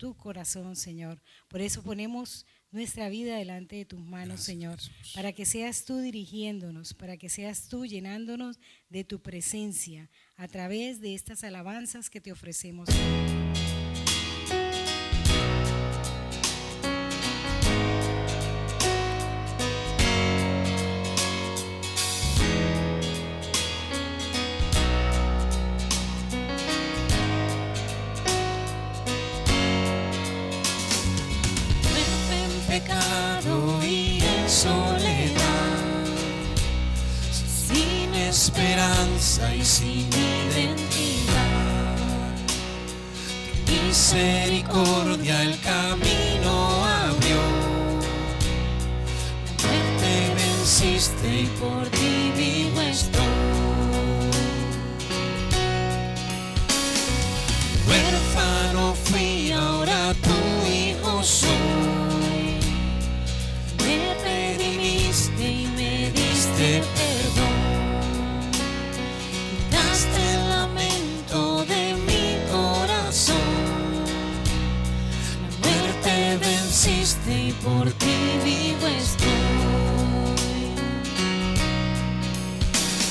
tu corazón, Señor. Por eso ponemos nuestra vida delante de tus manos, Señor, para que seas tú dirigiéndonos, para que seas tú llenándonos de tu presencia a través de estas alabanzas que te ofrecemos, Señor. Pecado y en soledad, sin esperanza y sin identidad, tu misericordia el camino abrió, la muerte venciste y por ti vivo estoy. Huérfano fui, ahora tu hijo soy. Y me diste perdón, quitaste el lamento de mi corazón, la muerte venciste y por ti vivo estoy.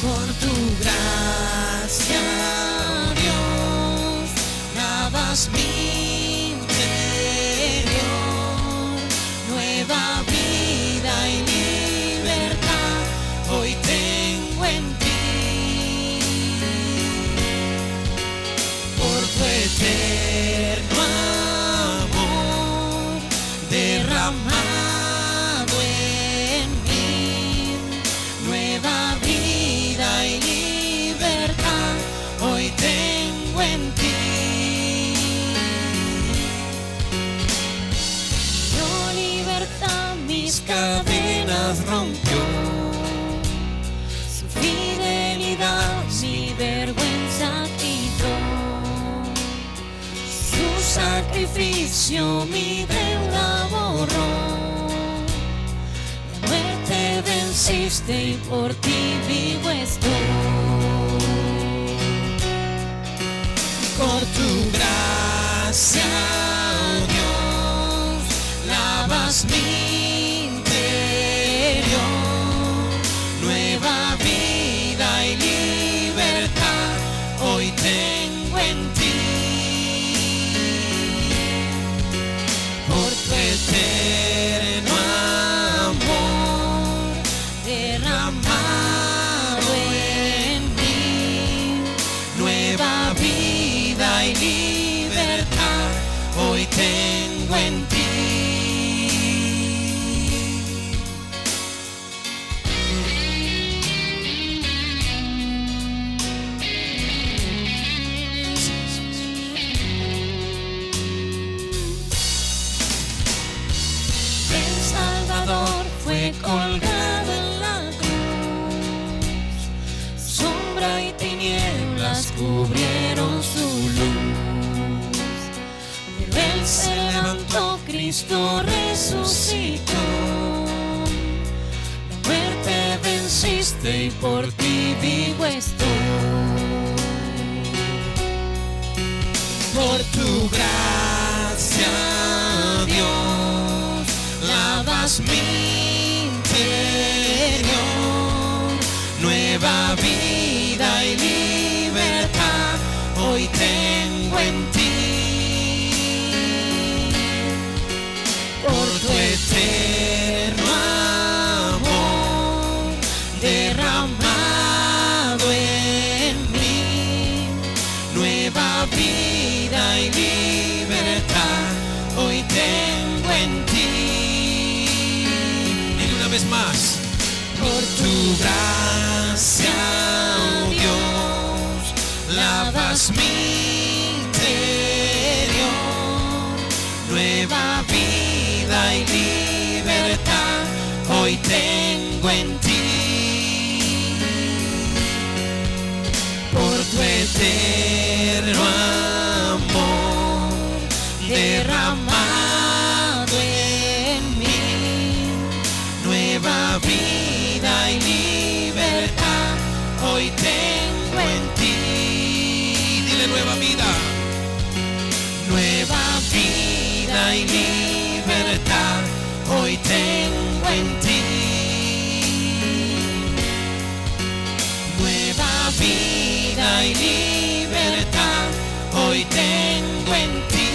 Por tu gracia, Dios, lavas mi interior, nueva vida y hoy tengo en ti, por tu eterno amor derramado en mí, nueva vida y libertad, hoy tengo en ti. Dio libertad, mis cadenas rompió. Mi vergüenza quitó, su sacrificio mi deuda borró, la muerte venciste y por ti vivo estoy. Por tu gracia, Dios, lavas mi interior, nueva vida y libertad, hoy tengo en ti. Por tu eterno amor derramado en mí, nueva vida y libertad, hoy tengo en ti. Fue colgado en la cruz, sombra y tinieblas cubrieron su luz, pero Él se levantó, Cristo resucitó, la muerte venciste y por ti vivo estoy. Por tu gracia, Dios, lavas mi interior, nueva vida y libertad, hoy tengo en ti. Por tu eterno amor derramado en mí, nueva vida y libertad, hoy tengo en ti. Vez más, por tu gracia, Dios, lavas mi interior, nueva vida y libertad, hoy tengo en ti. Por tu eterno amor derramado en mí, nueva vida y libertad, hoy tengo en ti. Dile nueva vida, nueva vida. vida y libertad hoy tengo en ti. Nueva vida y libertad hoy tengo en ti.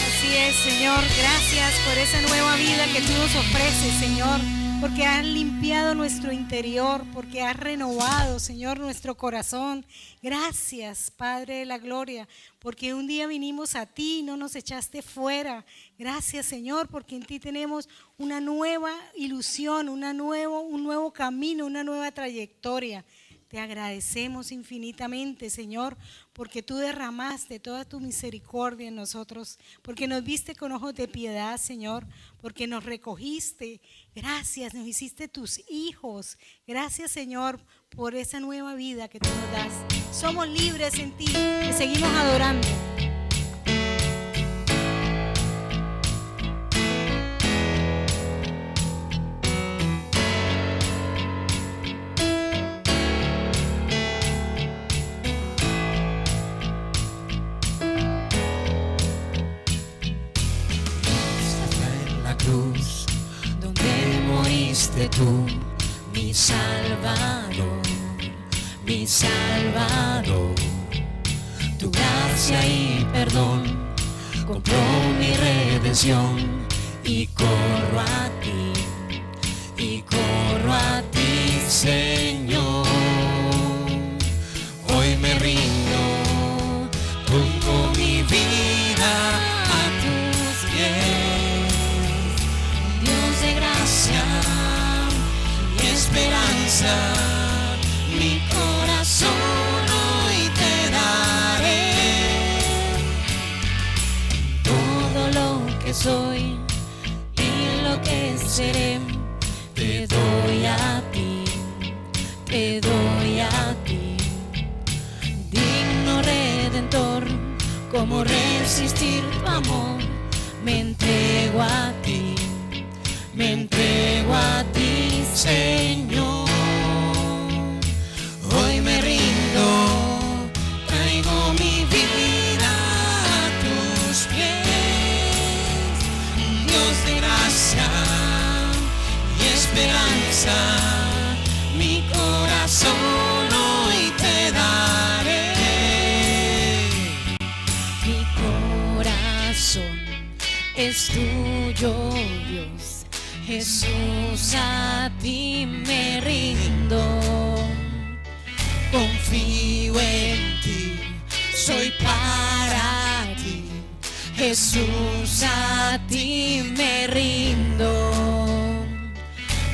Así es, Señor, gracias por esa nueva vida que tú nos ofreces, Señor, porque has limpiado nuestro interior, porque has renovado, Señor, nuestro corazón. Gracias, Padre de la gloria, porque un día vinimos a ti y no nos echaste fuera. Gracias, Señor, porque en ti tenemos una nueva ilusión, un nuevo camino, una nueva trayectoria. Te agradecemos infinitamente, Señor, porque tú derramaste toda tu misericordia en nosotros, porque nos viste con ojos de piedad, Señor, porque nos recogiste. Gracias, nos hiciste tus hijos. Gracias, Señor, por esa nueva vida que tú nos das. Somos libres en ti, te seguimos adorando. Tú, mi Salvador, mi Salvador, tu gracia y perdón compró mi redención y corro a ti, Señor. Hoy me rindo, pongo mi vida a tus pies, Dios de gracia, esperanza, mi corazón hoy te daré. Todo lo que soy y lo que seré, te doy a ti, te doy a ti. Digno Redentor, ¿cómo resistir tu amor? Me entrego a ti, me entrego a ti, Señor. Hoy me rindo, traigo mi vida a tus pies, Dios de gracia y esperanza, mi corazón hoy te daré. Mi corazón es tuyo, Dios. Jesús, a ti me rindo, confío en ti, soy para ti. Jesús, a ti me rindo,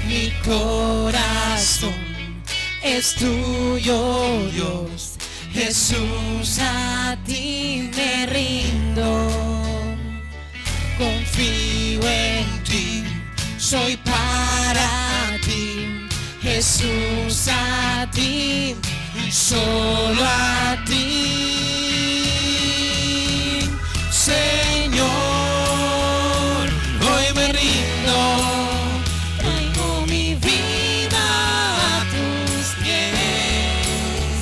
mi corazón es tuyo, Dios. Jesús, a ti me rindo, confío en ti, soy para ti. Jesús, a ti, solo a ti, Señor. Hoy me rindo, traigo mi vida a tus pies,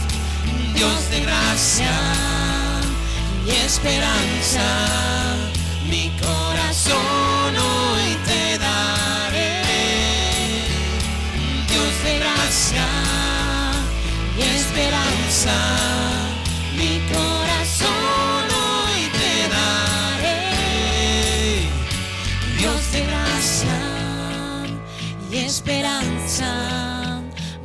Dios de gracia y esperanza, mi corazón hoy te daré. Dios de gracia y esperanza, mi corazón hoy te daré. Dios de gracia y esperanza,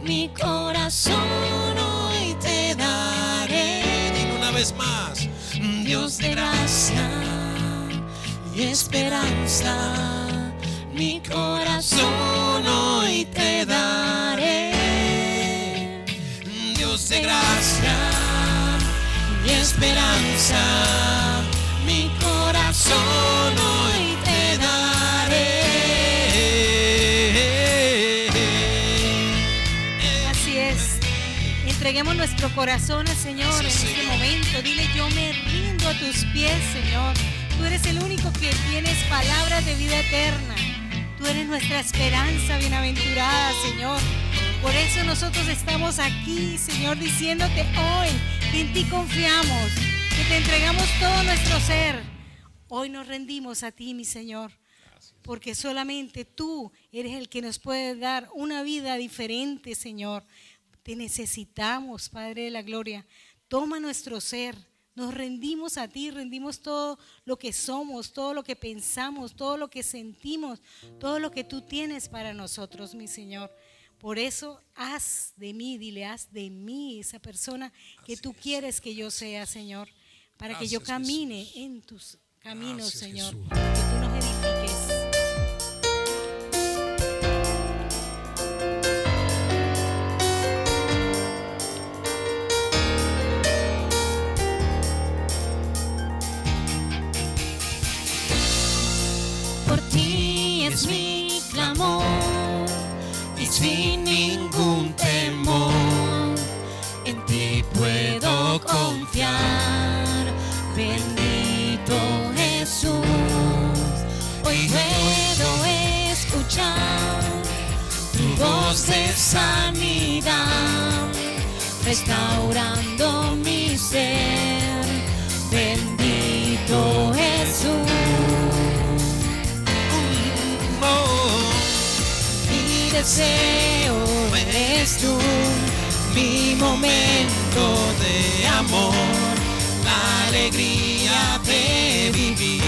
mi corazón hoy te daré. Dile una vez más, Dios de gracia y esperanza, mi corazón hoy te daré. Dios de gracia y esperanza, mi corazón hoy te daré. Así es. Entreguemos nuestro corazón al Señor en este momento. Dile: yo me rindo a tus pies, Señor. Tú eres el único que tienes palabras de vida eterna. Tú eres nuestra esperanza bienaventurada, Señor. Por eso nosotros estamos aquí, Señor, diciéndote hoy que en ti confiamos, que te entregamos todo nuestro ser. Hoy nos rendimos a ti, mi Señor, porque solamente tú eres el que nos puede dar una vida diferente, Señor. Te necesitamos, Padre de la Gloria. Toma nuestro ser. Nos rendimos a ti, rendimos todo lo que somos, todo lo que pensamos, todo lo que sentimos, todo lo que tú tienes para nosotros, mi Señor. Por eso, haz de mí, dile, haz de mí esa persona que tú quieres que yo sea, Señor, para que yo camine en tus caminos, Señor, que tú nos edifiques. Por ti es mi clamor y sin ningún temor en ti puedo confiar. Bendito Jesús, hoy puedo escuchar tu voz de sanidad, restaurando mi ser. Bendito Jesús. Mi deseo eres tú, mi momento de amor, la alegría de vivir.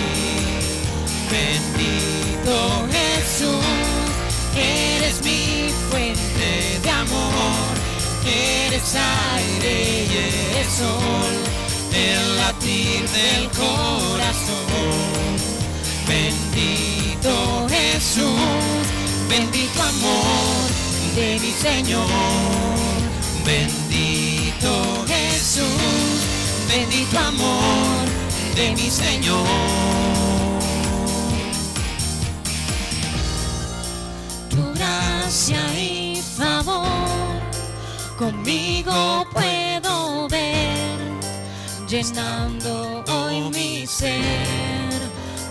Bendito Jesús, eres mi fuente de amor, eres aire y eres sol, el latir del corazón. Bendito Jesús, bendito amor de mi Señor. Bendito Jesús, bendito amor de mi Señor. Tu gracia y favor conmigo puedo ver, llenando hoy mi ser.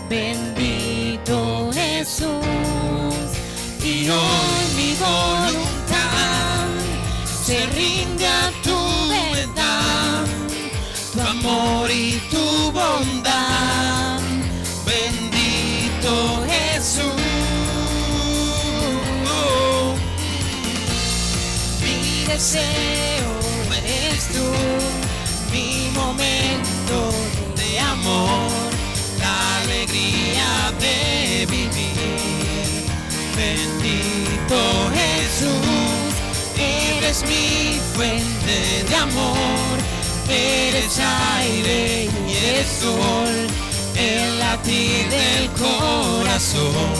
Bendito Jesús, y hoy mi voluntad se rinde a tu verdad, tu amor y tu bondad. Bendito Jesús, mi deseo eres tú, mi momento de amor, la alegría de vivir. Bendito Jesús, eres mi fuente de amor, eres aire y eres sol, el latir del corazón.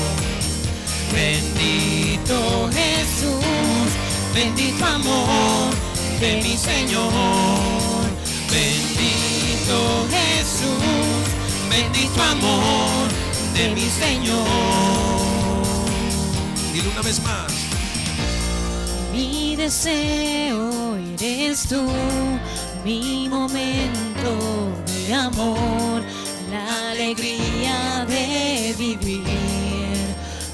Bendito Jesús, bendito amor de mi Señor. Bendito Jesús, bendito amor de mi Señor. Dile una vez más. Mi deseo eres tú, mi momento de amor, la alegría de vivir.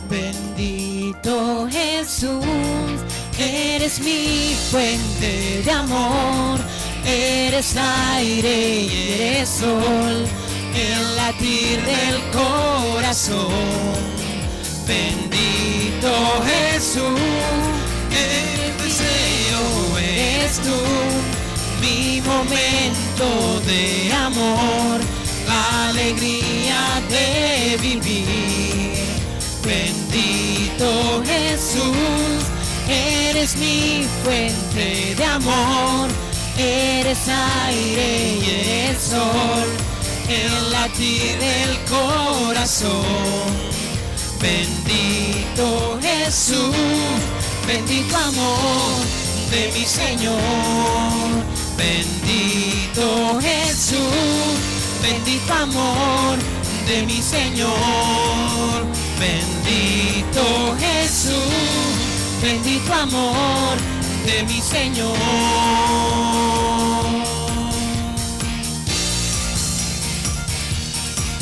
Bendito Jesús, eres mi fuente de amor, eres aire y eres sol, el latir del corazón. Bendito Jesús, el deseo eres tú, mi momento de amor, la alegría de vivir. Bendito Jesús, eres mi fuente de amor, eres aire y eres sol, el latir del corazón. Bendito Jesús, bendito amor de mi Señor. Bendito Jesús, bendito amor de mi Señor. Bendito Jesús, bendito amor de mi Señor.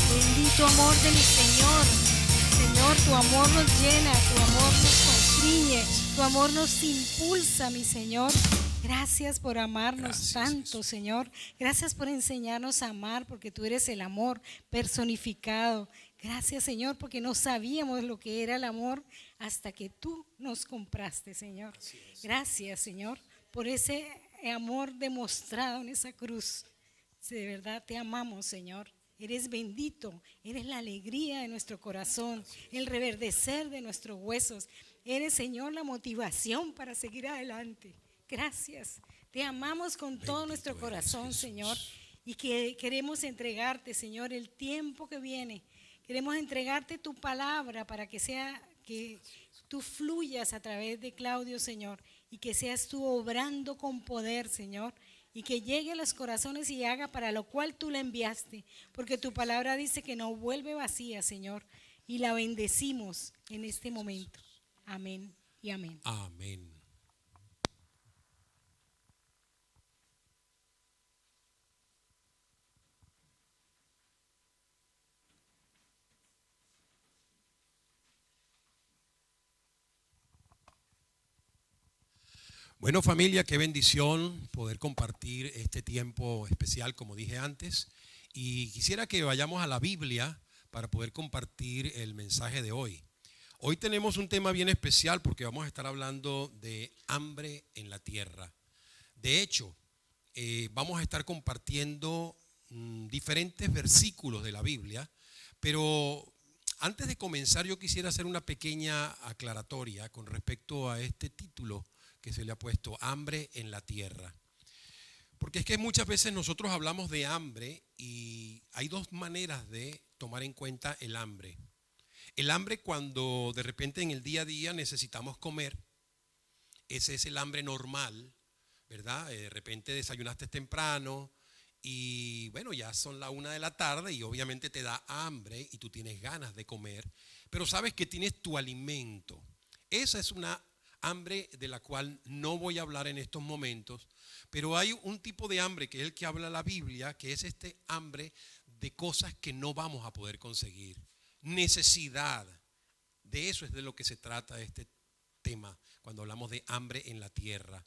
Bendito amor de mi Señor. Señor, tu amor nos llena, tu amor nos constriñe, tu amor nos impulsa, mi Señor. Gracias por amarnos Gracias, tanto, Jesús. Señor. Gracias por enseñarnos a amar, porque tú eres el amor personificado. Gracias, Señor, porque no sabíamos lo que era el amor hasta que tú nos compraste, Señor. Gracias, Señor, por ese amor demostrado en esa cruz. De verdad te amamos, Señor. Eres bendito, eres la alegría de nuestro corazón, el reverdecer de nuestros huesos. Eres, Señor, la motivación para seguir adelante. Gracias. Te amamos con todo nuestro corazón, Jesús. Señor. Y que queremos entregarte, Señor, el tiempo que viene. Queremos entregarte tu palabra para que sea que tú fluyas a través de Claudio, Señor, y que seas tú obrando con poder, Señor, y que llegue a los corazones y haga para lo cual tú la enviaste, porque tu palabra dice que no vuelve vacía, Señor, y la bendecimos en este momento. Amén y amén. Amén. Bueno, familia, qué bendición poder compartir este tiempo especial, como dije antes. Y quisiera que vayamos a la Biblia para poder compartir el mensaje de hoy. Hoy tenemos un tema bien especial porque vamos a estar hablando de hambre en la tierra. De hecho, vamos a estar compartiendo diferentes versículos de la Biblia, pero antes de comenzar yo quisiera hacer una pequeña aclaratoria con respecto a este título que se le ha puesto, hambre en la tierra. Porque es que muchas veces nosotros hablamos de hambre y hay dos maneras de tomar en cuenta el hambre. El hambre cuando de repente en el día a día necesitamos comer, ese es el hambre normal, ¿verdad? De repente desayunaste temprano y bueno, ya son la 1 de la tarde y obviamente te da hambre y tú tienes ganas de comer, pero sabes que tienes tu alimento. Esa es una hambre de la cual no voy a hablar en estos momentos, pero hay un tipo de hambre que es el que habla la Biblia, que es este hambre de cosas que no vamos a poder conseguir. Necesidad. De eso es de lo que se trata este tema cuando hablamos de hambre en la tierra.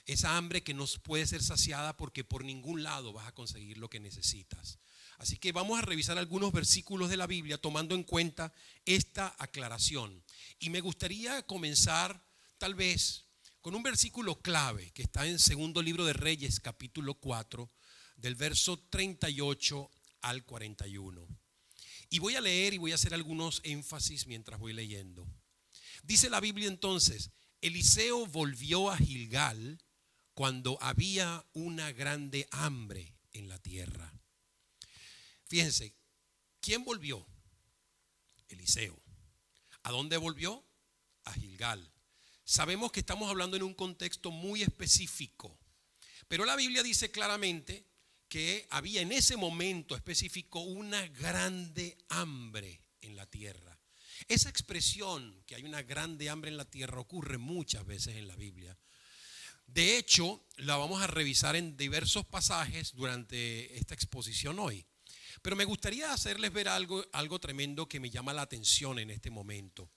Esa hambre que no puede ser saciada porque por ningún lado vas a conseguir lo que necesitas. Así que vamos a revisar algunos versículos de la Biblia tomando en cuenta esta aclaración. Y me gustaría comenzar tal vez con un versículo clave que está en segundo libro de Reyes, capítulo 4, del verso 38 al 41. Y voy a leer y voy a hacer algunos énfasis mientras voy leyendo. Dice la Biblia entonces: Eliseo volvió a Gilgal cuando había una grande hambre en la tierra. Fíjense, ¿quién volvió? Eliseo. ¿A dónde volvió? A Gilgal. Sabemos que estamos hablando en un contexto muy específico, pero la Biblia dice claramente que había en ese momento específico una grande hambre en la tierra. Esa expresión, que hay una grande hambre en la tierra, ocurre muchas veces en la Biblia. De hecho, la vamos a revisar en diversos pasajes durante esta exposición hoy. Pero me gustaría hacerles ver algo tremendo que me llama la atención en este momento.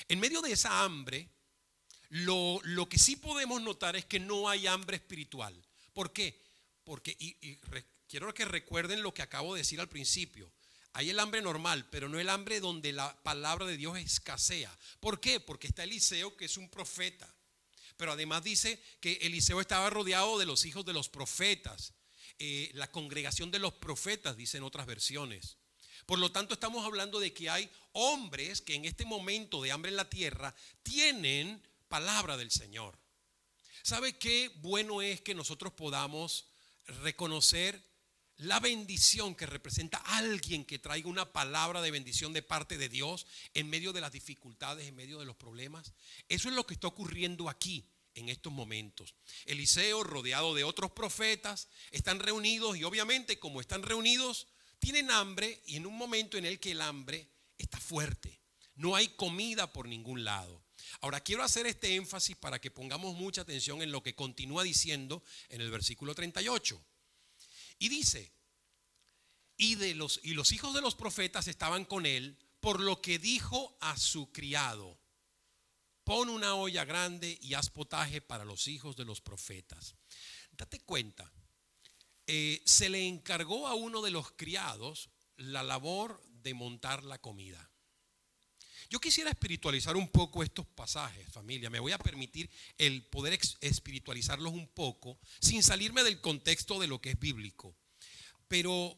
En medio de esa hambre, lo que sí podemos notar es que no hay hambre espiritual. ¿Por qué? Porque quiero que recuerden lo que acabo de decir al principio. Hay el hambre normal, pero no el hambre donde la palabra de Dios escasea. ¿Por qué? Porque está Eliseo, que es un profeta. Pero además dice que Eliseo estaba rodeado de los hijos de los profetas. La congregación de los profetas, dicen otras versiones. Por lo tanto, estamos hablando de que hay hombres que en este momento de hambre en la tierra tienen palabra del Señor. ¿Sabe qué bueno es que nosotros podamos reconocer la bendición que representa alguien que traiga una palabra de bendición de parte de Dios en medio de las dificultades, en medio de los problemas? Eso es lo que está ocurriendo aquí en estos momentos. Eliseo, rodeado de otros profetas, están reunidos y obviamente como están reunidos, tienen hambre, y en un momento en el que el hambre está fuerte. No hay comida por ningún lado. Ahora quiero hacer este énfasis para que pongamos mucha atención en lo que continúa diciendo en el versículo 38. Y dice: y los hijos de los profetas estaban con él, por lo que dijo a su criado. pon una olla grande y haz potaje para los hijos de los profetas. Date cuenta, se le encargó a uno de los criados la labor de montar la comida. Yo quisiera espiritualizar un poco estos pasajes, familia. Me voy a permitir el poder espiritualizarlos un poco sin salirme del contexto de lo que es bíblico. Pero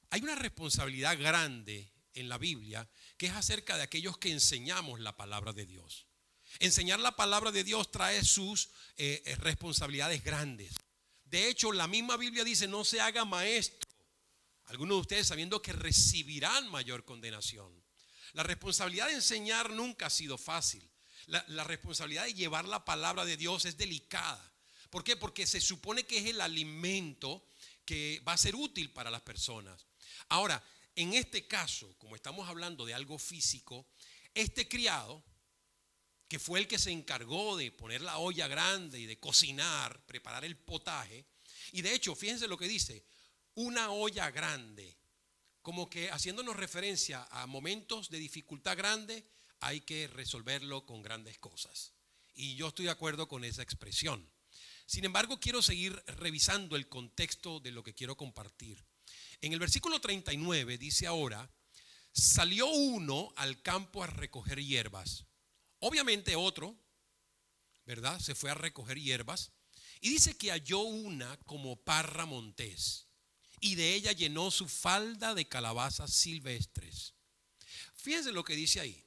hay una responsabilidad grande en la Biblia que es acerca de aquellos que enseñamos la palabra de Dios. Enseñar la palabra de Dios trae sus responsabilidades grandes. De hecho, la misma Biblia dice: no se haga maestro. Algunos de ustedes sabiendo que recibirán mayor condenación. La responsabilidad de enseñar nunca ha sido fácil. La responsabilidad de llevar la palabra de Dios es delicada. ¿Por qué? Porque se supone que es el alimento que va a ser útil para las personas. Ahora, en este caso, como estamos hablando de algo físico, este criado, que fue el que se encargó de poner la olla grande y de cocinar, preparar el potaje, y de hecho, fíjense lo que dice: una olla grande. Como que haciéndonos referencia a momentos de dificultad grande, hay que resolverlo con grandes cosas. Y yo estoy de acuerdo con esa expresión. Sin embargo, quiero seguir revisando el contexto de lo que quiero compartir. En el versículo 39 dice ahora: salió uno al campo a recoger hierbas. Obviamente otro, ¿verdad? Se fue a recoger hierbas. Y dice que halló una como parra montés, y de ella llenó su falda de calabazas silvestres. Fíjense lo que dice ahí.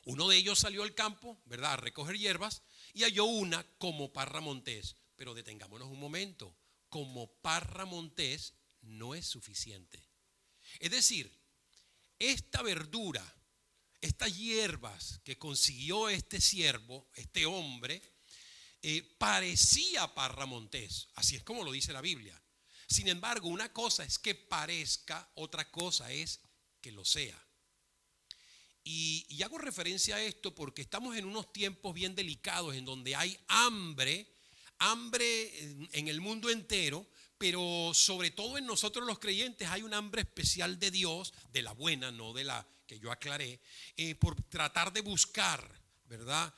Uno de ellos salió al campo, ¿verdad?, a recoger hierbas, y halló una como parra montés. Pero detengámonos un momento. Como parra montés no es suficiente. Es decir, esta verdura, estas hierbas que consiguió este siervo, este hombre, parecía parra montés. Así es como lo dice la Biblia. Sin embargo, una cosa es que parezca, otra cosa es que lo sea. Y hago referencia a esto porque estamos en unos tiempos bien delicados en donde hay hambre en el mundo entero, pero sobre todo en nosotros los creyentes hay un hambre especial de Dios, de la buena, no de la que yo aclaré, por tratar de buscar, ¿verdad?,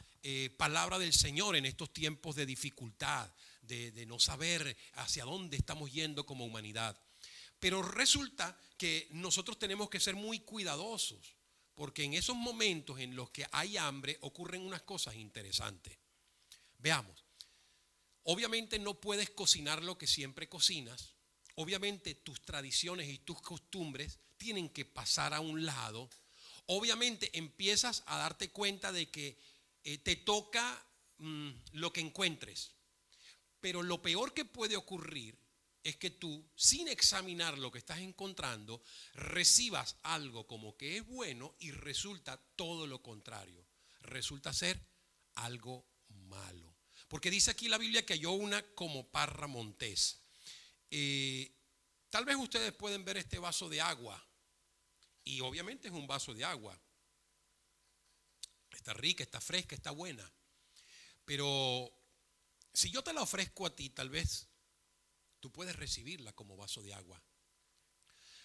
palabra del Señor en estos tiempos de dificultad, de no saber hacia dónde estamos yendo como humanidad. Pero resulta que nosotros tenemos que ser muy cuidadosos, porque en esos momentos en los que hay hambre ocurren unas cosas interesantes. Veamos. Obviamente no puedes cocinar lo que siempre cocinas. Obviamente tus tradiciones y tus costumbres tienen que pasar a un lado. Obviamente empiezas a darte cuenta de que te toca lo que encuentres. Pero lo peor que puede ocurrir es que tú, sin examinar lo que estás encontrando, recibas algo como que es bueno y resulta todo lo contrario. Resulta ser algo malo. Porque dice aquí la Biblia que halló una como parra montés. Tal vez ustedes pueden ver este vaso de agua. Y obviamente es un vaso de agua. Está rica, está fresca, está buena. Pero si yo te la ofrezco a ti, tal vez tú puedes recibirla como vaso de agua.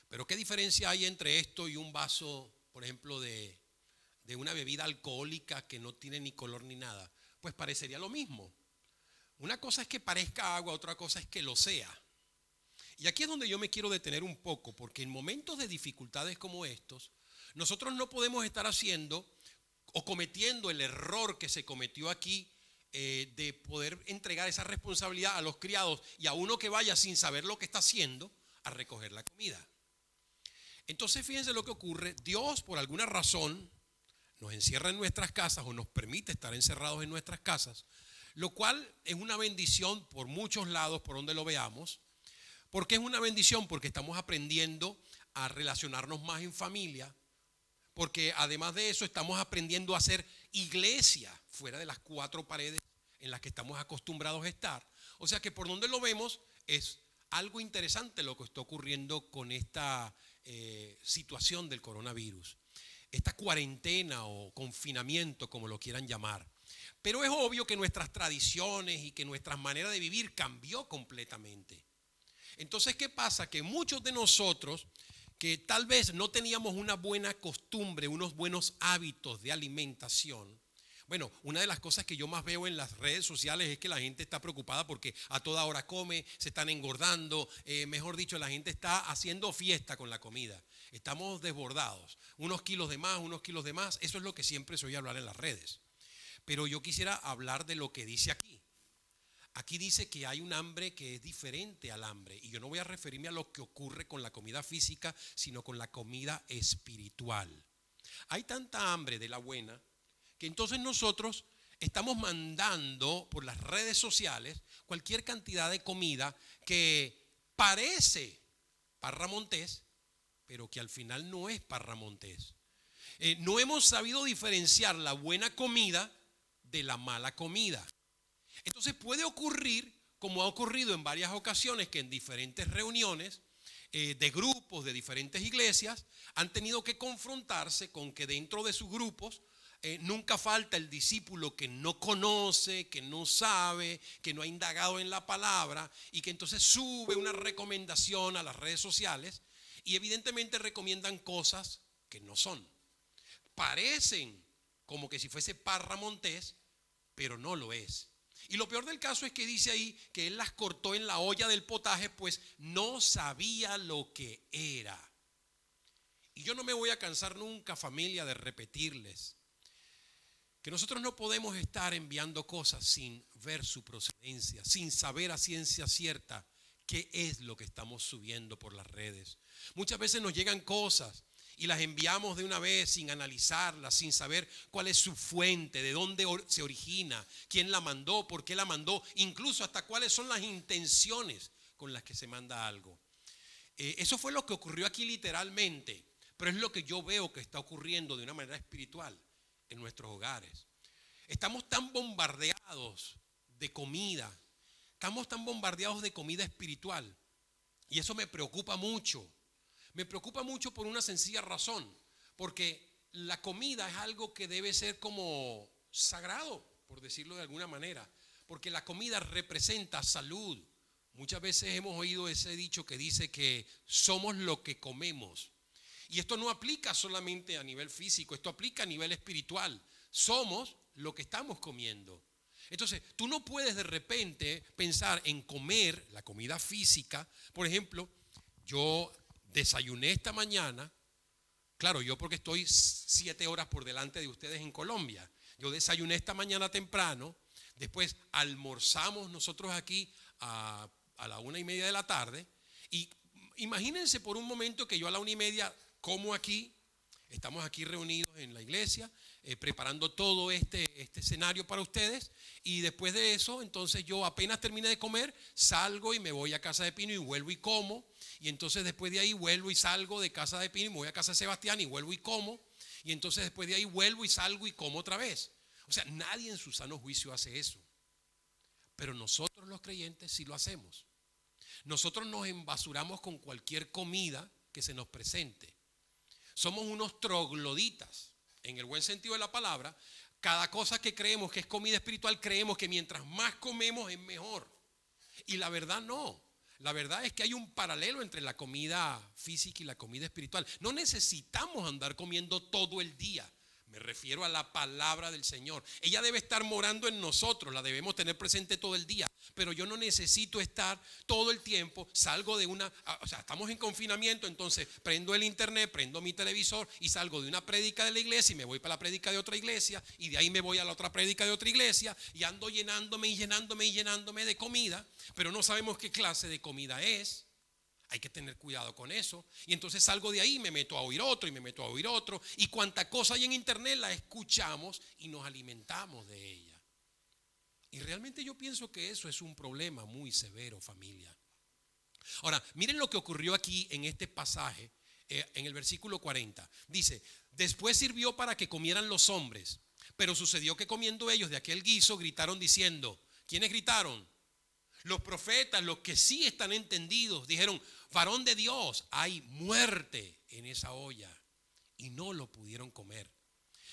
Pero ¿qué diferencia hay entre esto y un vaso, por ejemplo, de una bebida alcohólica que no tiene ni color ni nada? Pues parecería lo mismo. Una cosa es que parezca agua, otra cosa es que lo sea. Y aquí es donde yo me quiero detener un poco, porque en momentos de dificultades como estos, nosotros no podemos estar haciendo o cometiendo el error que se cometió aquí, de poder entregar esa responsabilidad a los criados y a uno que vaya sin saber lo que está haciendo a recoger la comida. Entonces fíjense lo que ocurre. Dios, por alguna razón, nos encierra en nuestras casas o nos permite estar encerrados en nuestras casas, lo cual es una bendición por muchos lados, por donde lo veamos. ¿Por qué es una bendición? Porque estamos aprendiendo a relacionarnos más en familia, porque además de eso estamos aprendiendo a hacer iglesia fuera de las cuatro paredes en las que estamos acostumbrados a estar. O sea que por donde lo vemos es algo interesante lo que está ocurriendo con esta situación del coronavirus, esta cuarentena o confinamiento, como lo quieran llamar. Pero es obvio que nuestras tradiciones y que nuestra manera de vivir cambió completamente. Entonces, ¿qué pasa? Que muchos de nosotros que tal vez no teníamos una buena costumbre, unos buenos hábitos de alimentación, Bueno, una de las cosas que yo más veo en las redes sociales es que la gente está preocupada porque a toda hora come, se están engordando, mejor dicho, la gente está haciendo fiesta con la comida. Estamos desbordados, unos kilos de más, eso es lo que siempre se oye hablar en las redes. Pero yo quisiera hablar de lo que dice aquí. Aquí dice que hay un hambre que es diferente al hambre, y yo no voy a referirme a lo que ocurre con la comida física, sino con la comida espiritual. Hay tanta hambre de la buena que entonces nosotros estamos mandando por las redes sociales cualquier cantidad de comida que parece parramontés, pero que al final no es parramontés. No hemos sabido diferenciar la buena comida de la mala comida. Entonces puede ocurrir, como ha ocurrido en varias ocasiones, que en diferentes reuniones de grupos de diferentes iglesias han tenido que confrontarse con que dentro de sus grupos nunca falta el discípulo que no conoce, que no sabe, que no ha indagado en la palabra, y que entonces sube una recomendación a las redes sociales y evidentemente recomiendan cosas que no son. Parecen como que si fuese parramontés, pero no lo es. Y lo peor del caso es que dice ahí que él las cortó en la olla del potaje, pues no sabía lo que era. Y yo no me voy a cansar nunca, familia, de repetirles que nosotros no podemos estar enviando cosas sin ver su procedencia, sin saber a ciencia cierta qué es lo que estamos subiendo por las redes. Muchas veces nos llegan cosas y las enviamos de una vez sin analizarlas, sin saber cuál es su fuente, de dónde se origina, quién la mandó, por qué la mandó, incluso hasta cuáles son las intenciones con las que se manda algo. Eso fue lo que ocurrió aquí literalmente, pero es lo que yo veo que está ocurriendo de una manera espiritual en nuestros hogares. Estamos tan bombardeados de comida, estamos tan bombardeados de comida espiritual, y eso me preocupa mucho. Me preocupa mucho por una sencilla razón, porque la comida es algo que debe ser como sagrado, por decirlo de alguna manera, porque la comida representa salud. Muchas veces hemos oído ese dicho que dice que somos lo que comemos. Y esto no aplica solamente a nivel físico, esto aplica a nivel espiritual. Somos lo que estamos comiendo. Entonces, tú no puedes de repente pensar en comer la comida física. Por ejemplo, yo desayuné esta mañana, claro, yo porque estoy 7 horas por delante de ustedes en Colombia. Yo desayuné esta mañana temprano, después almorzamos nosotros aquí a la 1:30 de la tarde. Y imagínense por un momento que yo a la 1:30 como aquí, estamos aquí reunidos en la iglesia, preparando todo este escenario para ustedes, y después de eso, entonces yo apenas terminé de comer, salgo y me voy a casa de Pino y vuelvo y como, y entonces después de ahí vuelvo y salgo de casa de Pino y me voy a casa de Sebastián y vuelvo y como, y entonces después de ahí vuelvo y salgo y como otra vez. O sea, nadie en su sano juicio hace eso, pero nosotros los creyentes sí lo hacemos. Nosotros nos embasuramos con cualquier comida que se nos presente. Somos unos trogloditas, en el buen sentido de la palabra. Cada cosa que creemos que es comida espiritual, creemos que mientras más comemos es mejor. Y la verdad no. La verdad es que hay un paralelo entre la comida física y la comida espiritual. No necesitamos andar comiendo todo el día. Me refiero a la palabra del Señor. Ella debe estar morando en nosotros, la debemos tener presente todo el día. Pero yo no necesito estar todo el tiempo, salgo de estamos en confinamiento, entonces prendo el internet, prendo mi televisor y salgo de una prédica de la iglesia y me voy para la prédica de otra iglesia, y de ahí me voy a la otra prédica de otra iglesia y ando llenándome de comida, pero no sabemos qué clase de comida es. Hay que tener cuidado con eso. Y entonces salgo de ahí y me meto a oír otro y me meto a oír otro. Y cuanta cosa hay en internet la escuchamos y nos alimentamos de ella. Y realmente yo pienso que eso es un problema muy severo, familia. Ahora, miren lo que ocurrió aquí en este pasaje, en el versículo 40. Dice, después sirvió para que comieran los hombres, pero sucedió que comiendo ellos de aquel guiso gritaron diciendo, ¿quiénes gritaron? Los profetas, los que sí están entendidos, dijeron, varón de Dios, hay muerte en esa olla, y no lo pudieron comer.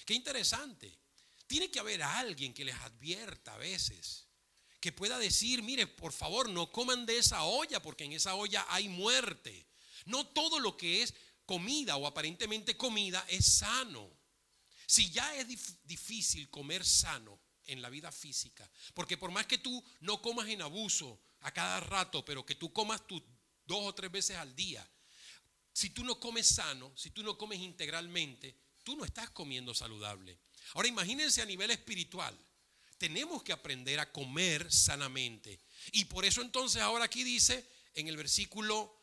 Qué interesante. Tiene que haber alguien que les advierta a veces, que pueda decir, mire, por favor, no coman de esa olla, porque en esa olla hay muerte. No todo lo que es comida o aparentemente comida es sano. Si ya es difícil comer sano en la vida física, porque por más que tú no comas en abuso a cada rato, pero que tú comas tus 2 o 3 veces al día, si tú no comes sano, si tú no comes integralmente, tú no estás comiendo saludable. Ahora imagínense a nivel espiritual. Tenemos que aprender a comer sanamente. Y por eso entonces ahora aquí dice en el versículo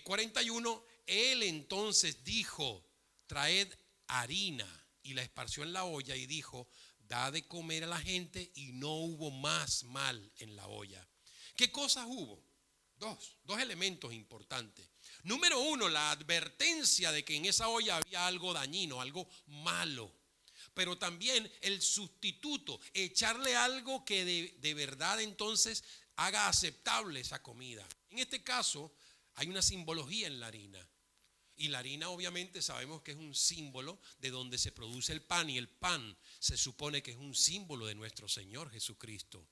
41, él entonces dijo, traed harina, y la esparció en la olla y dijo, da de comer a la gente, y no hubo más mal en la olla. ¿Qué cosas hubo? Dos elementos importantes. Número 1, la advertencia de que en esa olla había algo dañino, algo malo. Pero también el sustituto, echarle algo que de verdad entonces haga aceptable esa comida. En este caso hay una simbología en la harina. Y la harina obviamente sabemos que es un símbolo de donde se produce el pan, y el pan se supone que es un símbolo de nuestro Señor Jesucristo.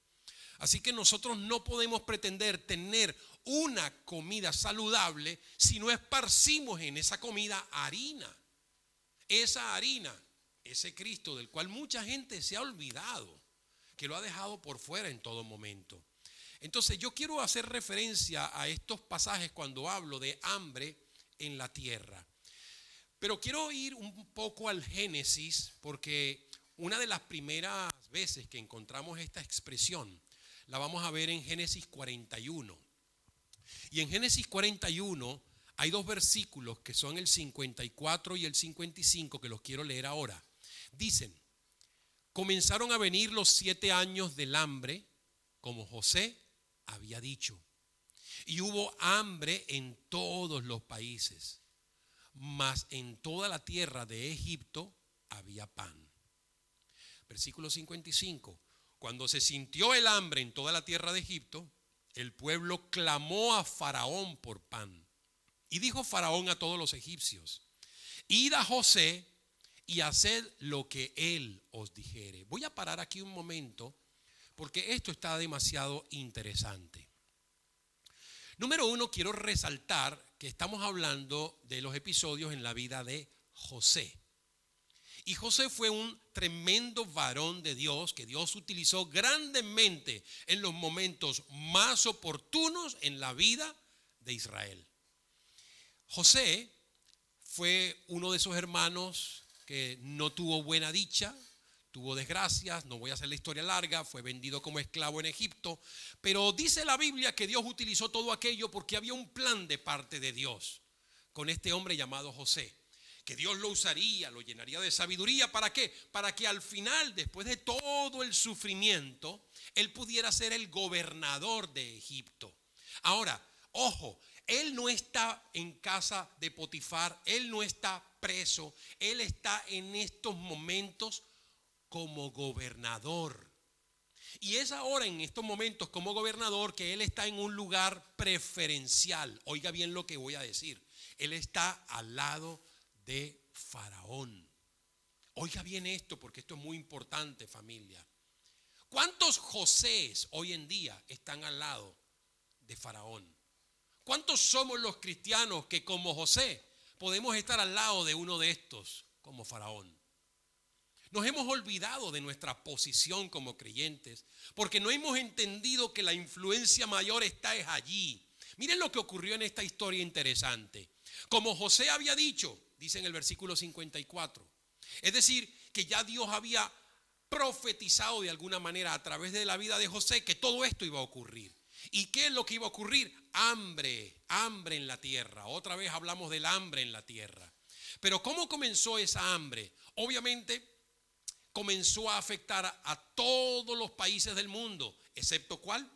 Así que nosotros no podemos pretender tener una comida saludable si no esparcimos en esa comida harina. Esa harina, ese Cristo del cual mucha gente se ha olvidado, que lo ha dejado por fuera en todo momento. Entonces yo quiero hacer referencia a estos pasajes cuando hablo de hambre en la tierra. Pero quiero ir un poco al Génesis, porque una de las primeras veces que encontramos esta expresión la vamos a ver en Génesis 41. Y en Génesis 41 hay 2 versículos que son el 54 y el 55 que los quiero leer ahora. Dicen, comenzaron a venir los 7 años del hambre, como José había dicho. Y hubo hambre en todos los países, mas en toda la tierra de Egipto había pan. Versículo 55. Cuando se sintió el hambre en toda la tierra de Egipto, el pueblo clamó a Faraón por pan. Y dijo Faraón a todos los egipcios, id a José y haced lo que él os dijere. Voy a parar aquí un momento porque esto está demasiado interesante. Número 1, quiero resaltar que estamos hablando de los episodios en la vida de José. Y José fue un tremendo varón de Dios que Dios utilizó grandemente en los momentos más oportunos en la vida de Israel. José fue uno de esos hermanos que no tuvo buena dicha, tuvo desgracias, no voy a hacer la historia larga, fue vendido como esclavo en Egipto, pero dice la Biblia que Dios utilizó todo aquello porque había un plan de parte de Dios con este hombre llamado José, que Dios lo usaría, lo llenaría de sabiduría. ¿Para qué? Para que al final, después de todo el sufrimiento, él pudiera ser el gobernador de Egipto. Ahora, ojo, él no está en casa de Potifar, él no está preso, él está en estos momentos como gobernador. Y es ahora en estos momentos como gobernador que él está en un lugar preferencial. Oiga bien lo que voy a decir. Él está al lado de Faraón. Oiga bien esto porque esto es muy importante, familia. ¿Cuántos Josés hoy en día están al lado de Faraón? ¿Cuántos somos los cristianos que como José podemos estar al lado de uno de estos como Faraón? Nos hemos olvidado de nuestra posición como creyentes porque no hemos entendido que la influencia mayor está allí. Miren lo que ocurrió en esta historia interesante. Como José había dicho, dice en el versículo 54, es decir, que ya Dios había profetizado de alguna manera a través de la vida de José que todo esto iba a ocurrir. ¿Y qué es lo que iba a ocurrir? Hambre en la tierra. Otra vez hablamos del hambre en la tierra. Pero ¿cómo comenzó esa hambre? Obviamente comenzó a afectar a todos los países del mundo, ¿excepto cuál?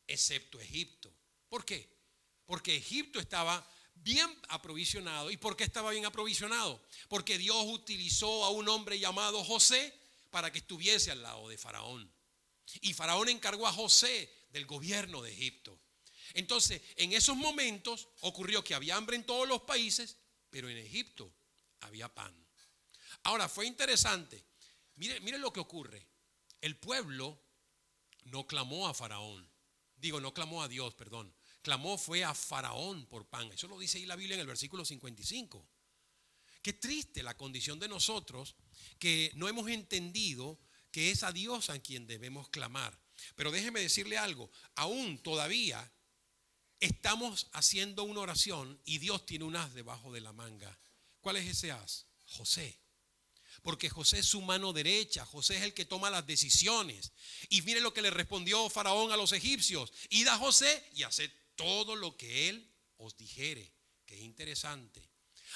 Excepto Egipto. ¿Por qué? Porque Egipto estaba bien aprovisionado. ¿Y por qué estaba bien aprovisionado? Porque Dios utilizó a un hombre llamado José para que estuviese al lado de Faraón. Y Faraón encargó a José del gobierno de Egipto. Entonces, en esos momentos ocurrió que había hambre en todos los países, pero en Egipto había pan. Ahora, fue interesante. Mire lo que ocurre. El pueblo no clamó a Faraón. No clamó a Dios, perdón. Clamó fue a Faraón por pan. Eso lo dice ahí la Biblia en el versículo 55. Qué triste la condición de nosotros que no hemos entendido que es a Dios a quien debemos clamar. Pero déjeme decirle algo, aún todavía estamos haciendo una oración y Dios tiene un as debajo de la manga. ¿Cuál es ese as? José. Porque José es su mano derecha, José es el que toma las decisiones. Y mire lo que le respondió Faraón a los egipcios: id a José y haced todo lo que él os dijere. Qué interesante.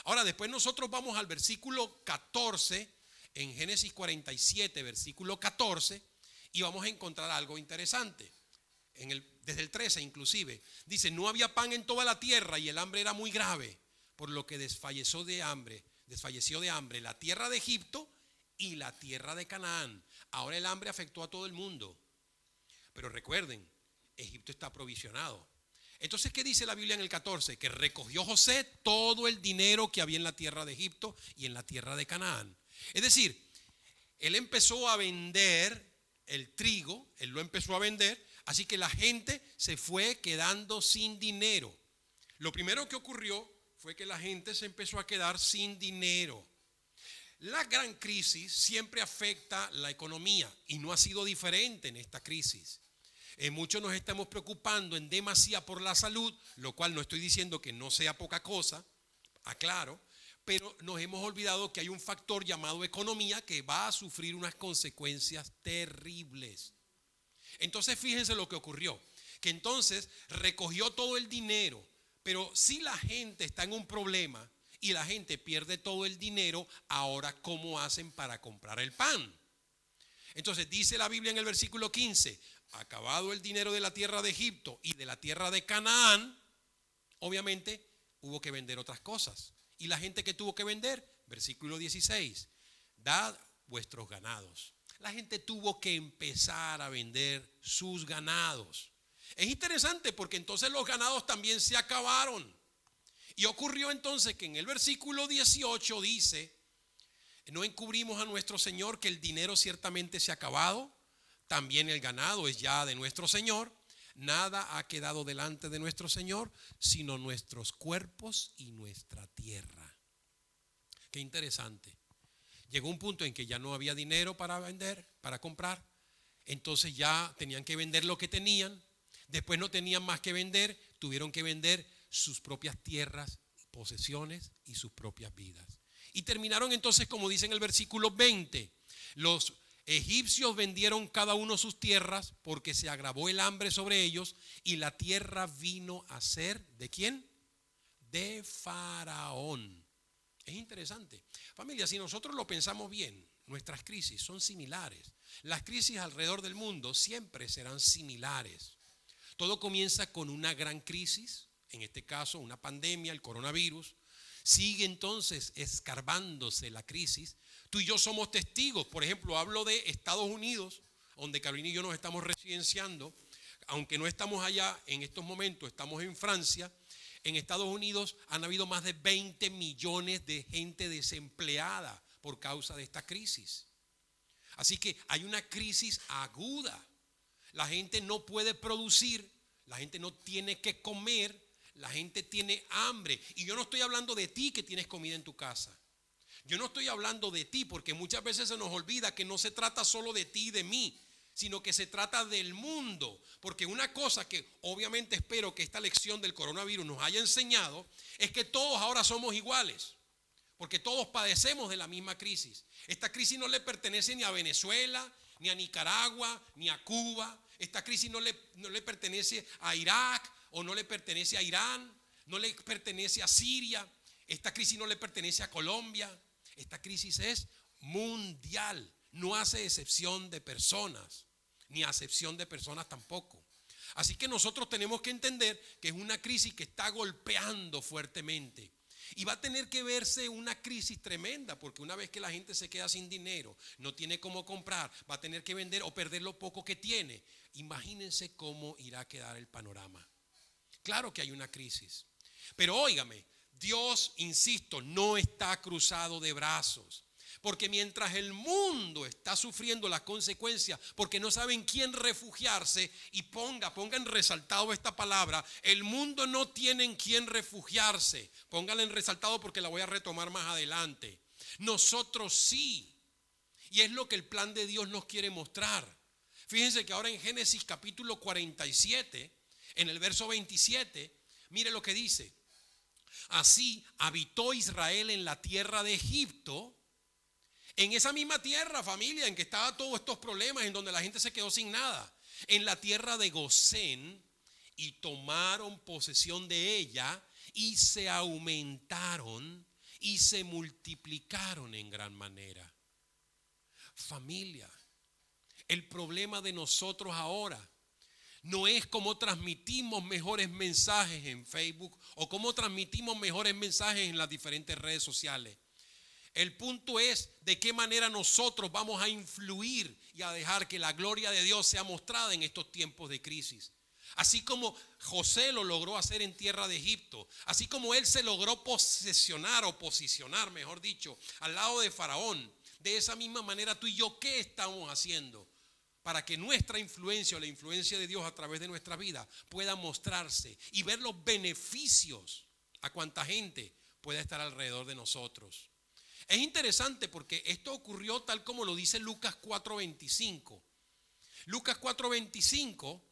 Ahora después nosotros vamos al versículo 14, en Génesis 47, versículo 14, y vamos a encontrar algo interesante. Desde el 13 inclusive, dice: no había pan en toda la tierra y el hambre era muy grave, por lo que desfalleció de hambre la tierra de Egipto y la tierra de Canaán. Ahora el hambre afectó a todo el mundo. Pero recuerden, Egipto está provisionado. Entonces, ¿qué dice la Biblia en el 14? Que recogió José todo el dinero que había en la tierra de Egipto y en la tierra de Canaán. Es decir, él empezó a vender el trigo, él lo empezó a vender, así que la gente se fue quedando sin dinero. Lo primero que ocurrió fue que la gente se empezó a quedar sin dinero. La gran crisis siempre afecta la economía y no ha sido diferente en esta crisis. Muchos nos estamos preocupando en demasía por la salud, lo cual no estoy diciendo que no sea poca cosa, aclaro, pero nos hemos olvidado que hay un factor llamado economía que va a sufrir unas consecuencias terribles. Entonces fíjense lo que ocurrió, que entonces recogió todo el dinero. Pero si la gente está en un problema y la gente pierde todo el dinero, ahora ¿cómo hacen para comprar el pan? Entonces dice la Biblia en el versículo 15: acabado el dinero de la tierra de Egipto y de la tierra de Canaán, obviamente hubo que vender otras cosas. Y la gente que tuvo que vender, versículo 16: dad vuestros ganados. La gente tuvo que empezar a vender sus ganados. Es interesante porque entonces los ganados también se acabaron. Y ocurrió entonces que en el versículo 18 dice: no encubrimos a nuestro Señor que el dinero ciertamente se ha acabado, también el ganado es ya de nuestro Señor. Nada ha quedado delante de nuestro Señor, sino nuestros cuerpos y nuestra tierra. Qué interesante. Llegó un punto en que ya no había dinero para vender, para comprar. Entonces ya tenían que vender lo que tenían. Después no tenían más que vender, tuvieron que vender sus propias tierras, posesiones y sus propias vidas. Y terminaron entonces, como dice en el versículo 20, los egipcios vendieron cada uno sus tierras porque se agravó el hambre sobre ellos y la tierra vino a ser, ¿de quién? De Faraón. Es interesante. Familia, si nosotros lo pensamos bien, nuestras crisis son similares. Las crisis alrededor del mundo siempre serán similares. Todo comienza con una gran crisis, en este caso una pandemia, el coronavirus. Sigue entonces escarbándose la crisis. Tú y yo somos testigos. Por ejemplo, hablo de Estados Unidos, donde Carolina y yo nos estamos residenciando. Aunque no estamos allá en estos momentos, estamos en Francia. En Estados Unidos han habido más de 20 millones de gente desempleada por causa de esta crisis. Así que hay una crisis aguda. La gente no puede producir, la gente no tiene que comer, la gente tiene hambre. Y yo no estoy hablando de ti que tienes comida en tu casa. Yo no estoy hablando de ti porque muchas veces se nos olvida que no se trata solo de ti y de mí, sino que se trata del mundo. Porque una cosa que obviamente espero que esta lección del coronavirus nos haya enseñado es que todos ahora somos iguales. Porque todos padecemos de la misma crisis. Esta crisis no le pertenece ni a Venezuela, ni a Nicaragua, ni a Cuba. Esta crisis no le pertenece a Irak o no le pertenece a Irán, no le pertenece a Siria. Esta crisis no le pertenece a Colombia. Esta crisis es mundial. No hace excepción de personas, ni acepción de personas tampoco. Así que nosotros tenemos que entender que es una crisis que está golpeando fuertemente. Y va a tener que verse una crisis tremenda, porque una vez que la gente se queda sin dinero, no tiene cómo comprar, va a tener que vender o perder lo poco que tiene. Imagínense cómo irá a quedar el panorama. Claro que hay una crisis, pero óigame, Dios, insisto, no está cruzado de brazos. Porque mientras el mundo está sufriendo las consecuencias porque no saben quién refugiarse, y pongan resaltado esta palabra, el mundo no tiene en quién refugiarse. Pónganla en resaltado porque la voy a retomar más adelante. Nosotros sí. Y es lo que el plan de Dios nos quiere mostrar. Fíjense que ahora en Génesis capítulo 47, en el verso 27, mire lo que dice. Así habitó Israel en la tierra de Egipto. En esa misma tierra, familia, en que estaban todos estos problemas, en donde la gente se quedó sin nada, en la tierra de Gosén, y tomaron posesión de ella, y se aumentaron y se multiplicaron en gran manera. Familia, el problema de nosotros ahora no es cómo transmitimos mejores mensajes en Facebook o cómo transmitimos mejores mensajes en las diferentes redes sociales. El punto es de qué manera nosotros vamos a influir y a dejar que la gloria de Dios sea mostrada en estos tiempos de crisis. Así como José lo logró hacer en tierra de Egipto, así como él se logró posicionar, mejor dicho, al lado de Faraón. De esa misma manera tú y yo, ¿qué estamos haciendo para que nuestra influencia o la influencia de Dios a través de nuestra vida pueda mostrarse y ver los beneficios a cuanta gente pueda estar alrededor de nosotros? Es interesante porque esto ocurrió tal como lo dice Lucas 4:25. Lucas 4:25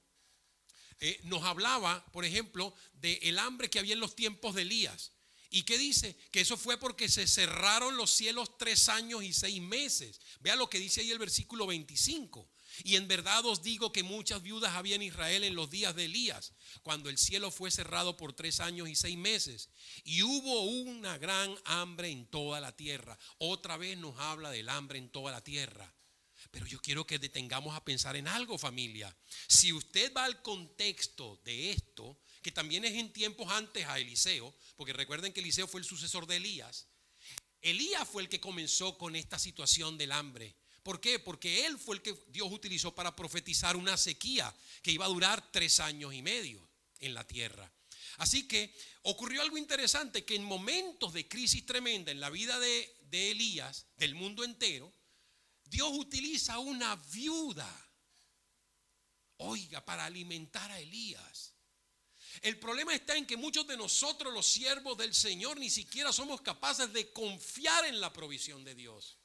nos hablaba, por ejemplo, del hambre que había en los tiempos de Elías. ¿Y qué dice? Que eso fue porque se cerraron los cielos 3 años y 6 meses. Vea lo que dice ahí el versículo 25. Y en verdad os digo que muchas viudas había en Israel en los días de Elías, cuando el cielo fue cerrado por 3 años y 6 meses. Y hubo una gran hambre en toda la tierra. Otra vez nos habla del hambre en toda la tierra. Pero yo quiero que detengamos a pensar en algo, familia. Si usted va al contexto de esto, que también es en tiempos antes a Eliseo, porque recuerden que Eliseo fue el sucesor de Elías. Elías fue el que comenzó con esta situación del hambre. ¿Por qué? Porque él fue el que Dios utilizó para profetizar una sequía que iba a durar 3 años y medio en la tierra. Así que ocurrió algo interesante, que en momentos de crisis tremenda en la vida de Elías, del mundo entero, Dios utiliza una viuda, oiga, para alimentar a Elías. El problema está en que muchos de nosotros, los siervos del Señor, ni siquiera somos capaces de confiar en la provisión de Dios.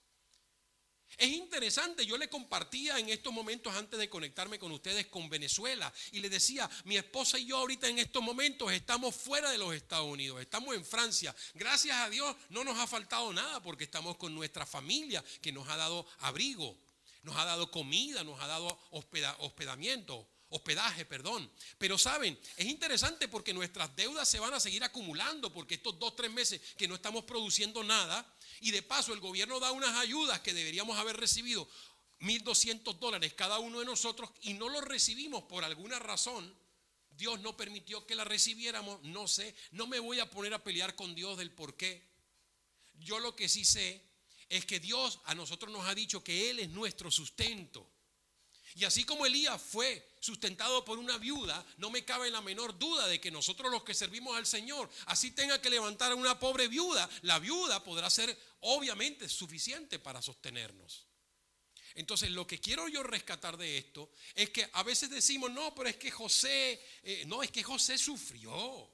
Es interesante, yo le compartía en estos momentos antes de conectarme con ustedes con Venezuela y le decía, mi esposa y yo ahorita en estos momentos estamos fuera de los Estados Unidos, estamos en Francia. Gracias a Dios no nos ha faltado nada porque estamos con nuestra familia que nos ha dado abrigo, nos ha dado comida, nos ha dado hospedaje. Pero saben, es interesante porque nuestras deudas se van a seguir acumulando porque estos 2-3 meses que no estamos produciendo nada, y de paso el gobierno da unas ayudas que deberíamos haber recibido, $1,200 cada uno de nosotros, y no lo recibimos por alguna razón. Dios no permitió que la recibiéramos, no sé, no me voy a poner a pelear con Dios del por qué. Yo lo que sí sé es que Dios a nosotros nos ha dicho que Él es nuestro sustento. Y así como Elías fue sustentado por una viuda, no me cabe la menor duda de que nosotros los que servimos al Señor, así tenga que levantar a una pobre viuda, la viuda podrá ser obviamente suficiente para sostenernos. Entonces lo que quiero yo rescatar de esto es que a veces decimos, no, pero es que José sufrió,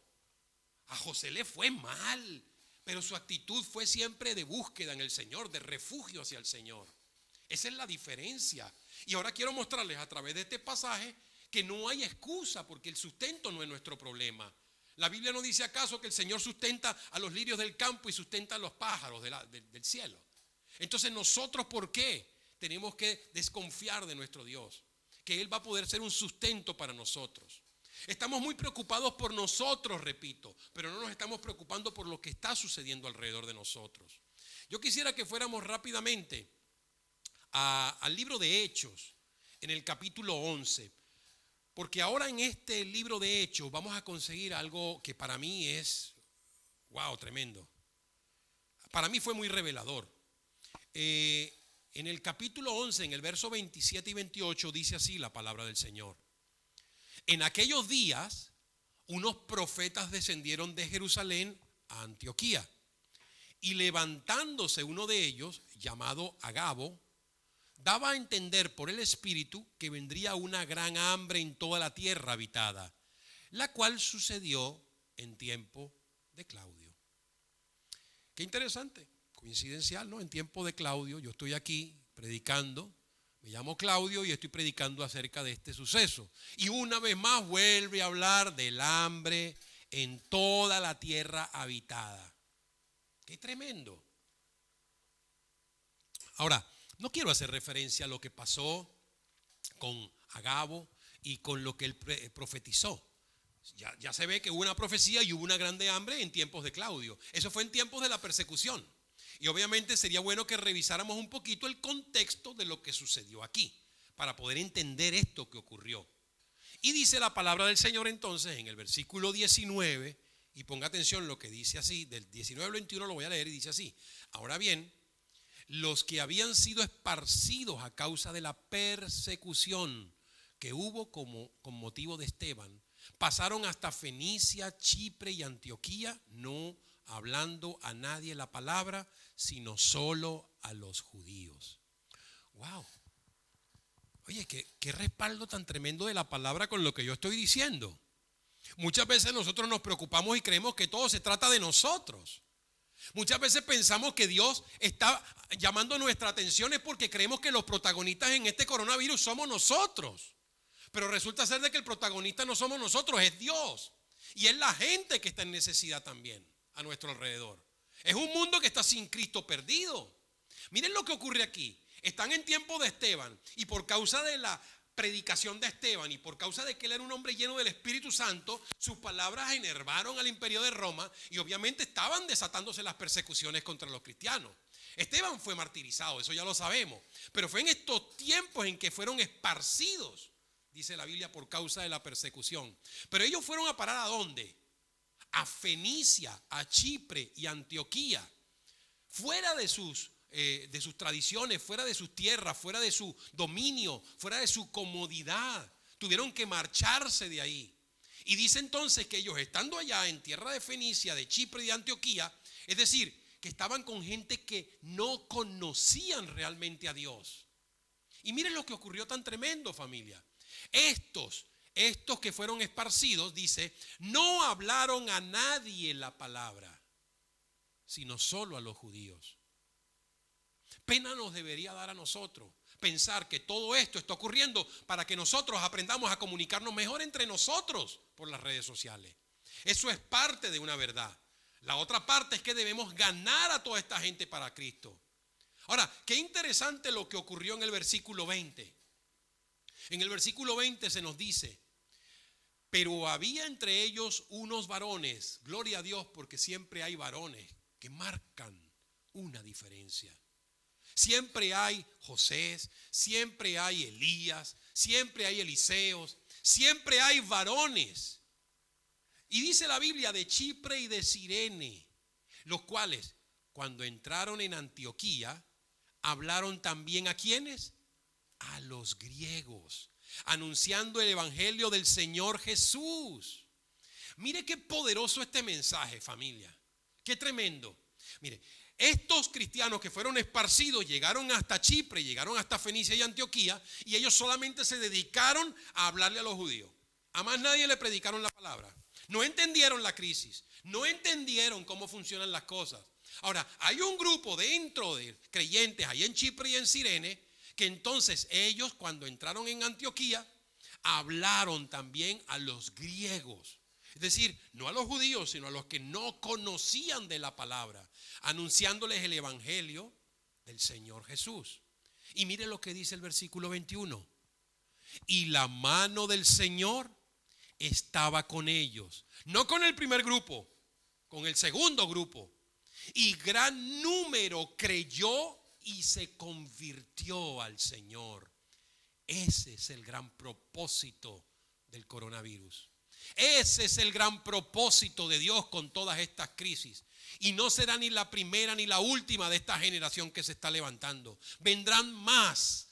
a José le fue mal, pero su actitud fue siempre de búsqueda en el Señor, de refugio hacia el Señor. Esa es la diferencia. Y ahora quiero mostrarles a través de este pasaje que no hay excusa porque el sustento no es nuestro problema. La Biblia no dice acaso que el Señor sustenta a los lirios del campo y sustenta a los pájaros del cielo. Entonces nosotros, ¿por qué tenemos que desconfiar de nuestro Dios? Que Él va a poder ser un sustento para nosotros. Estamos muy preocupados por nosotros, repito, pero no nos estamos preocupando por lo que está sucediendo alrededor de nosotros. Yo quisiera que fuéramos rápidamente al libro de Hechos, en el capítulo 11, porque ahora en este libro de Hechos vamos a conseguir algo que para mí es, wow, tremendo. Para mí fue muy revelador. En el capítulo 11, en el verso 27 y 28, dice así la palabra del Señor. En aquellos días, unos profetas descendieron de Jerusalén a Antioquía Y levantándose uno de ellos, llamado Agabo, daba a entender por el Espíritu que vendría una gran hambre en toda la tierra habitada, la cual sucedió en tiempo de Claudio. Qué interesante, coincidencial, ¿no? En tiempo de Claudio, yo estoy aquí predicando, me llamo Claudio y estoy predicando acerca de este suceso. Y una vez más vuelve a hablar del hambre en toda la tierra habitada. Qué tremendo. Ahora, no quiero hacer referencia a lo que pasó con Agabo y con lo que él profetizó. Ya se ve que hubo una profecía y hubo una grande hambre en tiempos de Claudio. Eso fue en tiempos de la persecución. Y obviamente sería bueno que revisáramos un poquito el contexto de lo que sucedió aquí, para poder entender esto que ocurrió. Y dice la palabra del Señor entonces en el versículo 19, y ponga atención lo que dice así, del 19 al 21 lo voy a leer y dice así: ahora bien, los que habían sido esparcidos a causa de la persecución que hubo con motivo de Esteban, pasaron hasta Fenicia, Chipre y Antioquía, no hablando a nadie la palabra, sino solo a los judíos. Wow. Oye, qué respaldo tan tremendo de la palabra con lo que yo estoy diciendo. Muchas veces nosotros nos preocupamos y creemos que todo se trata de nosotros. Muchas veces pensamos que Dios está llamando nuestra atención es porque creemos que los protagonistas en este coronavirus somos nosotros. Pero resulta ser de que el protagonista no somos nosotros, es Dios. Y es la gente que está en necesidad también a nuestro alrededor. Es un mundo que está sin Cristo perdido. Miren lo que ocurre aquí. Están en tiempo de Esteban y por causa de la predicación de Esteban y por causa de que él era un hombre lleno del Espíritu Santo, sus palabras enervaron al imperio de Roma y obviamente estaban desatándose las persecuciones contra los cristianos. Esteban fue martirizado, eso ya lo sabemos, pero fue en estos tiempos en que fueron esparcidos, dice la Biblia, por causa de la persecución. Pero ellos fueron a parar ¿a dónde? A Fenicia, a Chipre y Antioquía, fuera de sus tradiciones, fuera de sus tierras, fuera de su dominio, fuera de su comodidad. Tuvieron que marcharse de ahí. Y dice entonces que ellos, estando allá en tierra de Fenicia, de Chipre y de Antioquía, es decir, que estaban con gente que no conocían realmente a Dios. Y miren lo que ocurrió tan tremendo, familia. Estos que fueron esparcidos, dice, no hablaron a nadie la palabra, sino solo a los judíos. Pena nos debería dar a nosotros pensar que todo esto está ocurriendo para que nosotros aprendamos a comunicarnos mejor entre nosotros por las redes sociales. Eso es parte de una verdad. La otra parte es que debemos ganar a toda esta gente para Cristo. Ahora, qué interesante lo que ocurrió en el versículo 20. En el versículo 20 se nos dice: pero había entre ellos unos varones, gloria a Dios, porque siempre hay varones que marcan una diferencia. Siempre hay Josés, siempre hay Elías, siempre hay Eliseos, siempre hay varones. Y dice la Biblia de Chipre y de Cirene, los cuales cuando entraron en Antioquía hablaron también ¿a quiénes? A los griegos, anunciando el evangelio del Señor Jesús. Mire qué poderoso este mensaje, familia. Qué tremendo. Mire, estos cristianos que fueron esparcidos llegaron hasta Chipre, llegaron hasta Fenicia y Antioquía, y ellos solamente se dedicaron a hablarle a los judíos. A más nadie le predicaron la palabra. No entendieron la crisis, no entendieron cómo funcionan las cosas. Ahora, hay un grupo dentro de creyentes ahí en Chipre y en Cirene, que entonces ellos cuando entraron en Antioquía hablaron también a los griegos. Es decir, no a los judíos, sino a los que no conocían de la palabra, anunciándoles el evangelio del Señor Jesús. Y mire lo que dice el versículo 21. Y la mano del Señor estaba con ellos. No con el primer grupo, con el segundo grupo. Y gran número creyó y se convirtió al Señor. Ese es el gran propósito del coronavirus. Ese es el gran propósito de Dios con todas estas crisis. Y no será ni la primera ni la última de esta generación que se está levantando. Vendrán más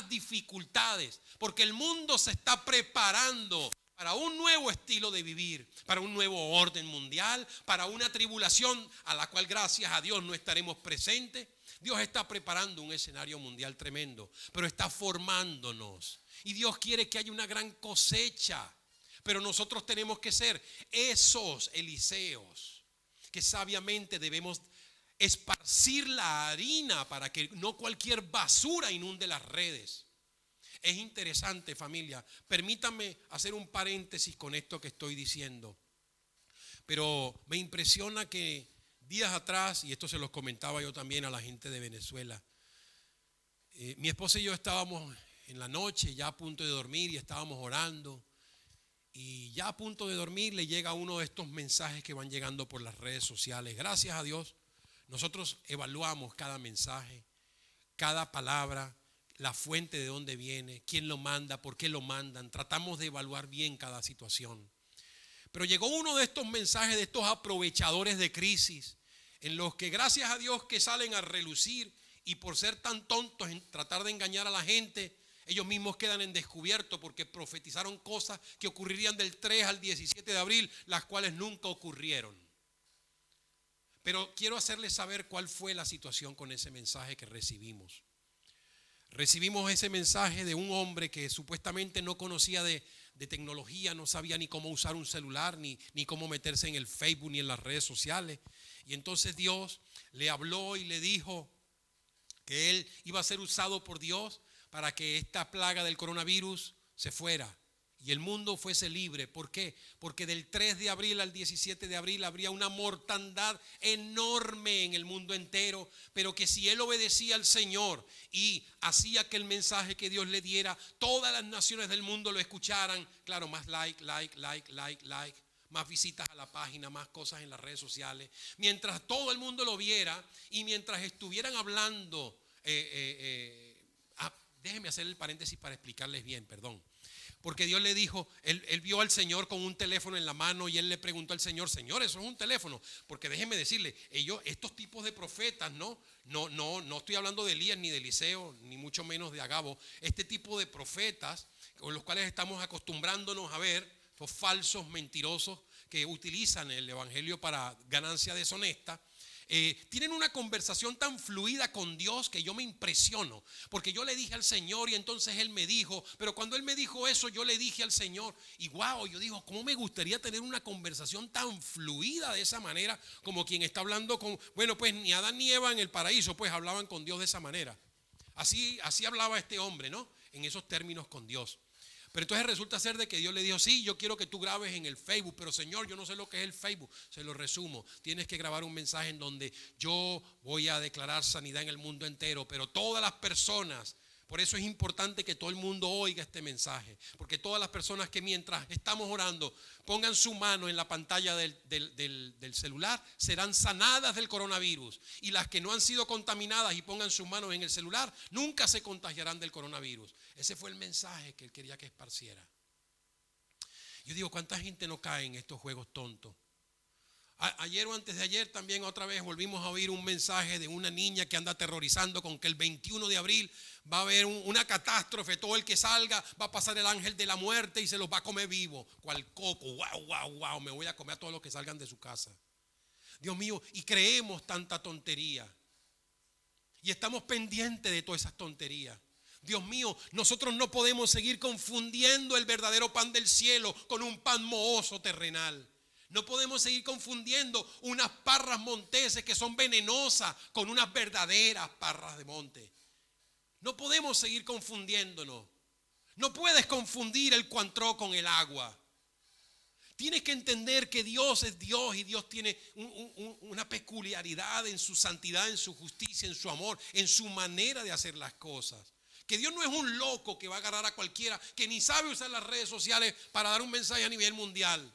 dificultades, porque el mundo se está preparando para un nuevo estilo de vivir, para un nuevo orden mundial, para una tribulación a la cual gracias a Dios no estaremos presentes. Dios está preparando un escenario mundial tremendo, pero está formándonos. Y Dios quiere que haya una gran cosecha, pero nosotros tenemos que ser esos Eliseos que sabiamente debemos esparcir la harina para que no cualquier basura inunde las redes. Es interesante, familia. Permítanme hacer un paréntesis con esto que estoy diciendo. Pero me impresiona que días atrás, y esto se los comentaba yo también a la gente de Venezuela, mi esposa y yo estábamos en la noche ya a punto de dormir y estábamos orando. Y ya a punto de dormir le llega uno de estos mensajes que van llegando por las redes sociales. Gracias a Dios, nosotros evaluamos cada mensaje, cada palabra, la fuente de dónde viene, quién lo manda, por qué lo mandan. Tratamos de evaluar bien cada situación. Pero llegó uno de estos mensajes de estos aprovechadores de crisis, en los que gracias a Dios que salen a relucir y por ser tan tontos en tratar de engañar a la gente, ellos mismos quedan en descubierto porque profetizaron cosas que ocurrirían del 3 al 17 de abril, las cuales nunca ocurrieron. Pero quiero hacerles saber cuál fue la situación con ese mensaje que recibimos. Recibimos ese mensaje de un hombre que supuestamente no conocía de tecnología, no sabía ni cómo usar un celular, ni cómo meterse en el Facebook, ni en las redes sociales. Y entonces Dios le habló y le dijo que él iba a ser usado por Dios para que esta plaga del coronavirus se fuera y el mundo fuese libre. ¿Por qué? Porque del 3 de abril al 17 de abril habría una mortandad enorme en el mundo entero, pero que si él obedecía al Señor y hacía que el mensaje que Dios le diera, todas las naciones del mundo lo escucharan. Claro, más like, más visitas a la página, más cosas en las redes sociales. Mientras todo el mundo lo viera y mientras estuvieran hablando, déjenme hacer el paréntesis para explicarles bien, perdón. Porque Dios le dijo, él vio al Señor con un teléfono en la mano y él le preguntó al Señor, Señor, eso es un teléfono. Porque déjenme decirle, estos tipos de profetas, no estoy hablando de Elías ni de Eliseo, ni mucho menos de Agabo. Este tipo de profetas con los cuales estamos acostumbrándonos a ver, los falsos, mentirosos que utilizan el evangelio para ganancia deshonesta. Tienen una conversación tan fluida con Dios que yo me impresiono, porque yo le dije al Señor y entonces Él me dijo, pero cuando Él me dijo eso yo le dije al Señor y wow, yo digo, ¿cómo me gustaría tener una conversación tan fluida de esa manera como quien está hablando con, bueno, pues ni Adán ni Eva en el paraíso pues hablaban con Dios de esa manera. Así hablaba este hombre, ¿no? En esos términos con Dios. Pero entonces resulta ser de que Dios le dijo, sí, yo quiero que tú grabes en el Facebook, pero Señor, yo no sé lo que es el Facebook. Se lo resumo, tienes que grabar un mensaje en donde yo voy a declarar sanidad en el mundo entero, pero todas las personas, por eso es importante que todo el mundo oiga este mensaje, porque todas las personas que mientras estamos orando pongan su mano en la pantalla del celular serán sanadas del coronavirus, y las que no han sido contaminadas y pongan sus manos en el celular nunca se contagiarán del coronavirus. Ese fue el mensaje que él quería que esparciera. Yo digo, ¿cuánta gente no cae en estos juegos tontos? Ayer o antes de ayer también otra vez volvimos a oír un mensaje de una niña que anda aterrorizando con que el 21 de abril va a haber una catástrofe, todo el que salga va a pasar el ángel de la muerte y se los va a comer vivo. Cual coco, wow, me voy a comer a todos los que salgan de su casa. Dios mío, y creemos tanta tontería y estamos pendientes de todas esas tonterías. Dios mío, nosotros no podemos seguir confundiendo el verdadero pan del cielo con un pan mohoso terrenal. No podemos seguir confundiendo unas parras monteses que son venenosas con unas verdaderas parras de monte. No podemos seguir confundiéndonos. No puedes confundir el cuantró con el agua. Tienes que entender que Dios es Dios y Dios tiene una peculiaridad en su santidad, en su justicia, en su amor, en su manera de hacer las cosas. Que Dios no es un loco que va a agarrar a cualquiera que ni sabe usar las redes sociales para dar un mensaje a nivel mundial.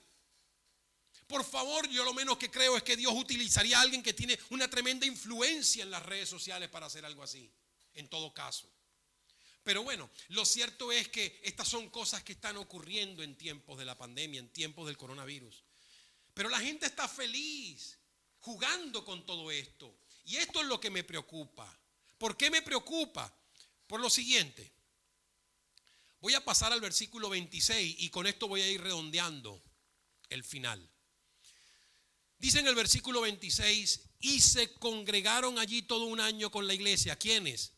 Por favor, yo lo menos que creo es que Dios utilizaría a alguien que tiene una tremenda influencia en las redes sociales para hacer algo así, en todo caso. Pero bueno, lo cierto es que estas son cosas que están ocurriendo en tiempos de la pandemia, en tiempos del coronavirus. Pero la gente está feliz jugando con todo esto. Y esto es lo que me preocupa. ¿Por qué me preocupa? Por lo siguiente. Voy a pasar al versículo 26 y con esto voy a ir redondeando el final. Dice en el versículo 26, y se congregaron allí todo un año con la iglesia. ¿Quiénes?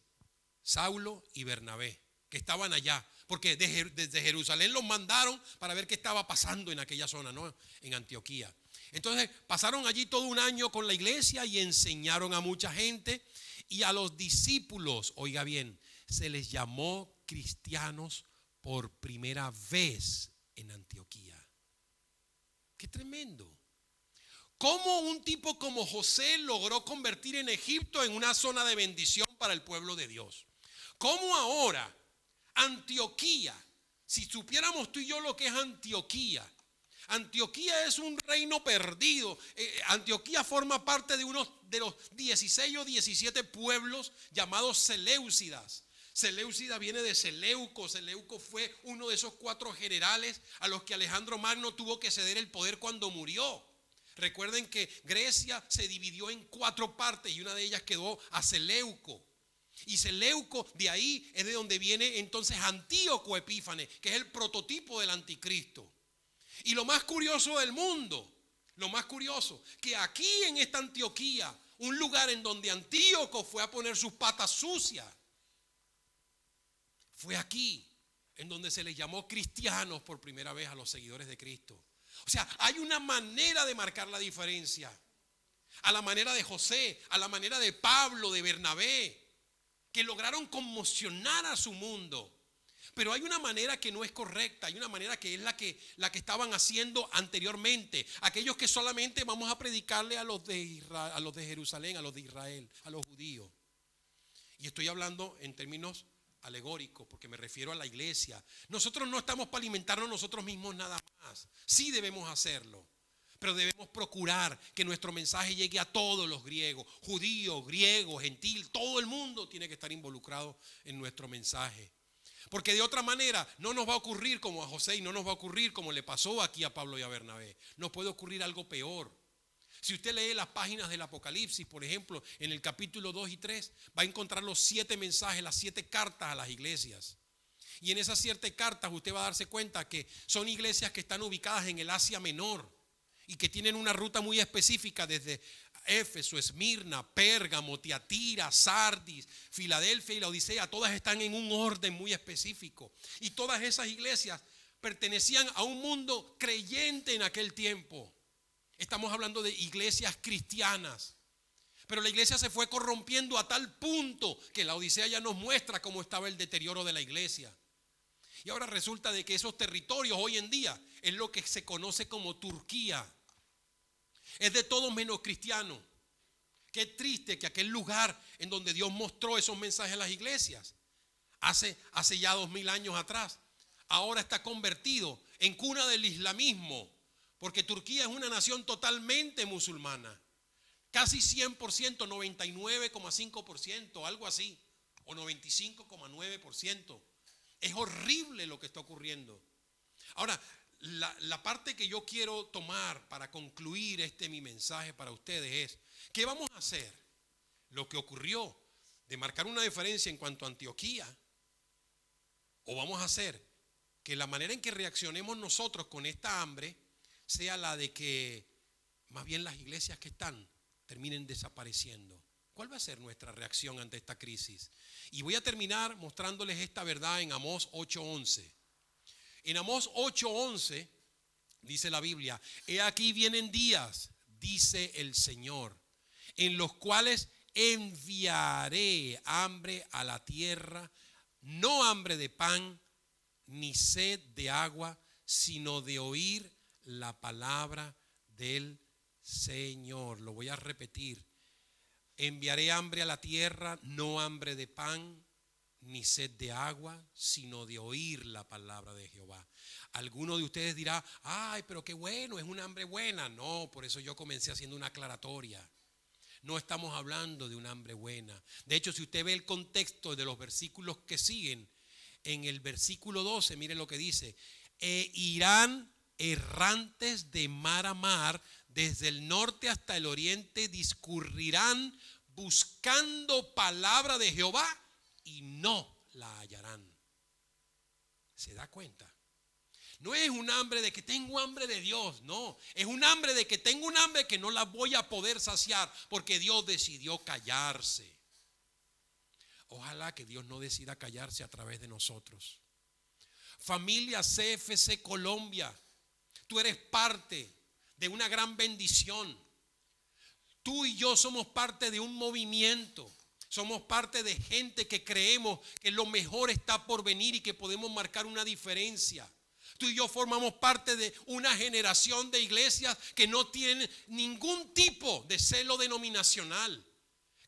Saulo y Bernabé, que estaban allá, porque desde Jerusalén los mandaron para ver qué estaba pasando en aquella zona, ¿no? En Antioquía. Entonces pasaron allí todo un año con la iglesia y enseñaron a mucha gente, y a los discípulos, oiga bien, se les llamó cristianos por primera vez en Antioquía. ¡Qué tremendo! ¿Cómo un tipo como José logró convertir en Egipto en una zona de bendición para el pueblo de Dios? ¿Cómo ahora Antioquía, si supiéramos tú y yo lo que es Antioquía? Antioquía es un reino perdido. Antioquía forma parte de uno de los 16 o 17 pueblos llamados Seleucidas. Seleucida viene de Seleuco. Seleuco fue uno de esos 4 generales a los que Alejandro Magno tuvo que ceder el poder cuando murió. Recuerden que Grecia se dividió en 4 partes y una de ellas quedó a Seleuco. Y Seleuco, de ahí es de donde viene entonces Antíoco Epífanes, que es el prototipo del anticristo. Y lo más curioso del mundo, lo más curioso, que aquí en esta Antioquía, un lugar en donde Antíoco fue a poner sus patas sucias, fue aquí en donde se les llamó cristianos por primera vez a los seguidores de Cristo. O sea, hay una manera de marcar la diferencia, a la manera de José, a la manera de Pablo, de Bernabé, que lograron conmocionar a su mundo. Pero hay una manera que no es correcta, hay una manera que es la que estaban haciendo anteriormente. Aquellos que solamente vamos a predicarle a los de Jerusalén, a los de Israel, a los judíos. Y estoy hablando en términos alegóricos porque me refiero a la iglesia. Nosotros no estamos para alimentarnos nosotros mismos nada más. Sí debemos hacerlo, pero debemos procurar que nuestro mensaje llegue a todos los griegos, judíos, griegos, gentil. Todo el mundo tiene que estar involucrado en nuestro mensaje. Porque de otra manera no nos va a ocurrir como a José y no nos va a ocurrir como le pasó aquí a Pablo y a Bernabé. Nos puede ocurrir algo peor. Si usted lee las páginas del Apocalipsis, por ejemplo, en el capítulo 2 y 3, va a encontrar los 7 mensajes, las 7 cartas a las iglesias. Y en esas 7 cartas usted va a darse cuenta que son iglesias que están ubicadas en el Asia Menor y que tienen una ruta muy específica desde Éfeso, Esmirna, Pérgamo, Tiatira, Sardis, Filadelfia y la Odisea. Todas están en un orden muy específico. Y todas esas iglesias pertenecían a un mundo creyente en aquel tiempo. Estamos hablando de iglesias cristianas. Pero la iglesia se fue corrompiendo a tal punto que la Odisea ya nos muestra cómo estaba el deterioro de la iglesia. Y ahora resulta de que esos territorios hoy en día es lo que se conoce como Turquía. Es de todos menos cristiano. Qué triste que aquel lugar en donde Dios mostró esos mensajes a las iglesias hace ya 2000 años atrás, ahora está convertido en cuna del islamismo, porque Turquía es una nación totalmente musulmana. Casi 100%, 99,5%, algo así, o 95,9%. Es horrible lo que está ocurriendo. Ahora, la parte que yo quiero tomar para concluir mi mensaje para ustedes es: ¿qué vamos a hacer? Lo que ocurrió de marcar una diferencia en cuanto a Antioquía, o vamos a hacer que la manera en que reaccionemos nosotros con esta hambre sea la de que más bien las iglesias que están terminen desapareciendo. ¿Cuál va a ser nuestra reacción ante esta crisis? Y voy a terminar mostrándoles esta verdad en Amós 8:11. En Amós 8:11 dice la Biblia: he aquí vienen días, dice el Señor, en los cuales enviaré hambre a la tierra, no hambre de pan, ni sed de agua, sino de oír la palabra del Señor. Lo voy a repetir: enviaré hambre a la tierra, no hambre de pan, ni sed de agua, sino de oír la palabra de Jehová. Alguno de ustedes dirá: ay, pero qué bueno, es una hambre buena. No, por eso yo comencé haciendo una aclaratoria. No estamos hablando de una hambre buena. De hecho, si usted ve el contexto de los versículos que siguen, en el versículo 12, mire lo que dice: e irán errantes de mar a mar, desde el norte hasta el oriente, discurrirán buscando palabra de Jehová y no la hallarán. ¿Se da cuenta? No es un hambre de que tengo hambre de Dios, no. Es un hambre de que tengo un hambre que no la voy a poder saciar porque Dios decidió callarse. Ojalá que Dios no decida callarse a través de nosotros. Familia CFC Colombia, tú eres parte de una gran bendición. Tú y yo somos parte de un movimiento. Somos parte de gente que creemos que lo mejor está por venir y que podemos marcar una diferencia. Tú y yo formamos parte de una generación de iglesias que no tienen ningún tipo de celo denominacional,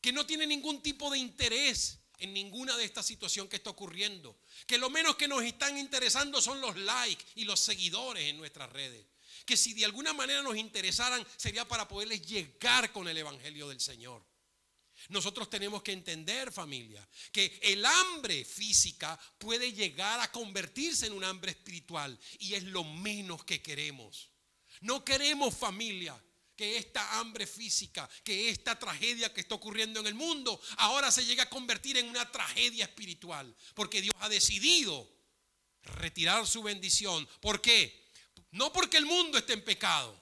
que no tienen ningún tipo de interés en ninguna de estas situaciones que está ocurriendo, que lo menos que nos están interesando son los likes y los seguidores en nuestras redes, que si de alguna manera nos interesaran sería para poderles llegar con el evangelio del Señor. Nosotros tenemos que entender, familia, que el hambre física puede llegar a convertirse en un hambre espiritual y es lo menos que queremos. No queremos, familia, que esta hambre física, que esta tragedia que está ocurriendo en el mundo ahora se llegue a convertir en una tragedia espiritual, porque Dios ha decidido retirar su bendición. ¿Por qué? No porque el mundo esté en pecado.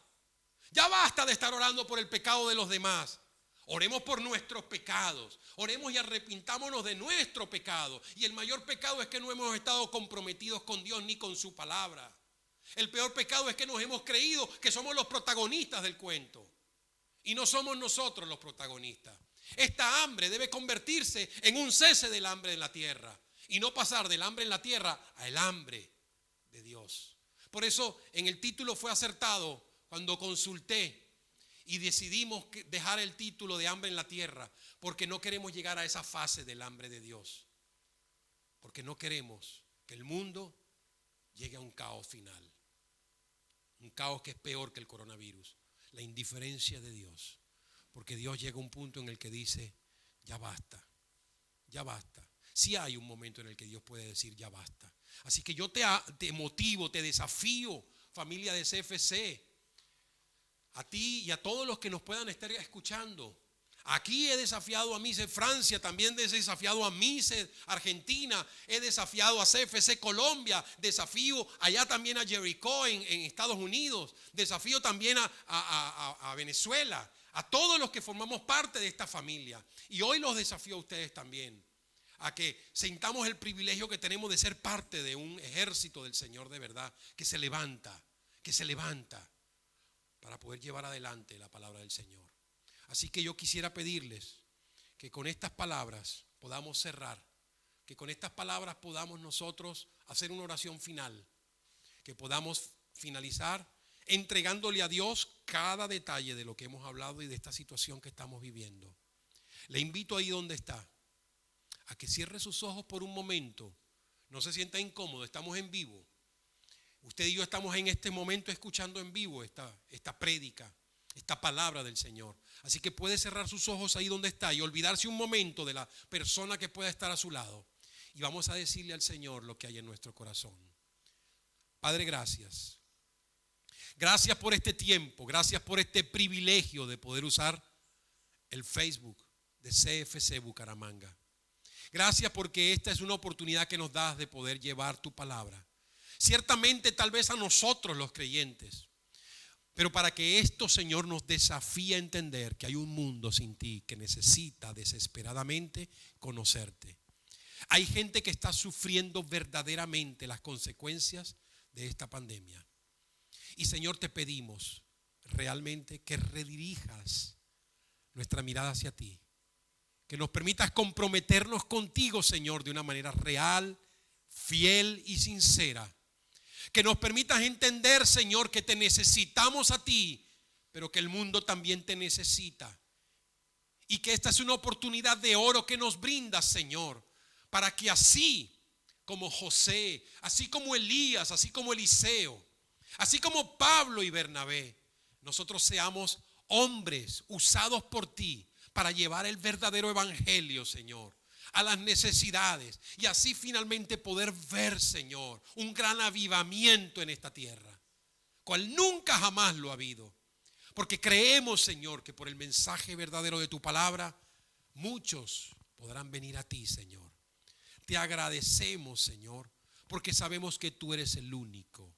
Ya basta de estar orando por el pecado de los demás. Oremos por nuestros pecados, oremos y arrepintámonos de nuestro pecado. Y el mayor pecado es que no hemos estado comprometidos con Dios ni con su palabra. El peor pecado es que nos hemos creído que somos los protagonistas del cuento y no somos nosotros los protagonistas. Esta hambre debe convertirse en un cese del hambre en la tierra y no pasar del hambre en la tierra al hambre de Dios. Por eso en el título fue acertado cuando consulté y decidimos dejar el título de hambre en la tierra, porque no queremos llegar a esa fase del hambre de Dios, porque no queremos que el mundo llegue a un caos final, un caos que es peor que el coronavirus, la indiferencia de Dios, porque Dios llega a un punto en el que dice, ya basta, ya basta. Sí hay un momento en el que Dios puede decir, ya basta. Así que yo te motivo, te desafío, familia de CFC, a ti y a todos los que nos puedan estar escuchando. Aquí he desafiado a MISE Francia, también he desafiado a MISE Argentina, he desafiado a CFC Colombia, desafío allá también a Jericho en Estados Unidos, desafío también a Venezuela, a todos los que formamos parte de esta familia. Y hoy los desafío a ustedes también, a que sintamos el privilegio que tenemos de ser parte de un ejército del Señor de verdad, que se levanta para poder llevar adelante la palabra del Señor. Así que yo quisiera pedirles que con estas palabras podamos cerrar, que con estas palabras podamos nosotros hacer una oración final, que podamos finalizar entregándole a Dios cada detalle de lo que hemos hablado y de esta situación que estamos viviendo. Le invito ahí donde está a que cierre sus ojos por un momento, no se sienta incómodo, estamos en vivo. Usted y yo estamos en este momento escuchando en vivo esta prédica, esta palabra del Señor. Así que puede cerrar sus ojos ahí donde está y olvidarse un momento de la persona que pueda estar a su lado. Y vamos a decirle al Señor lo que hay en nuestro corazón. Padre, gracias. Gracias por este tiempo, gracias por este privilegio de poder usar el Facebook de CFC Bucaramanga. Gracias porque esta es una oportunidad que nos das de poder llevar tu palabra. Ciertamente tal vez a nosotros los creyentes, pero para que esto, Señor, nos desafíe a entender que hay un mundo sin ti que necesita desesperadamente conocerte. Hay gente que está sufriendo verdaderamente las consecuencias de esta pandemia. Y Señor, te pedimos realmente que redirijas nuestra mirada hacia ti, que nos permitas comprometernos contigo, Señor, de una manera real, fiel y sincera. Que nos permitas entender, Señor, que te necesitamos a ti, pero que el mundo también te necesita. Y que esta es una oportunidad de oro que nos brindas, Señor, para que así como José, así como Elías, así como Eliseo, así como Pablo y Bernabé, nosotros seamos hombres usados por ti para llevar el verdadero evangelio, Señor, a las necesidades y así finalmente poder ver, Señor, un gran avivamiento en esta tierra, cual nunca jamás lo ha habido. Porque creemos, Señor, que por el mensaje verdadero de tu palabra, muchos podrán venir a ti, Señor. Te agradecemos, Señor, porque sabemos que tú eres el único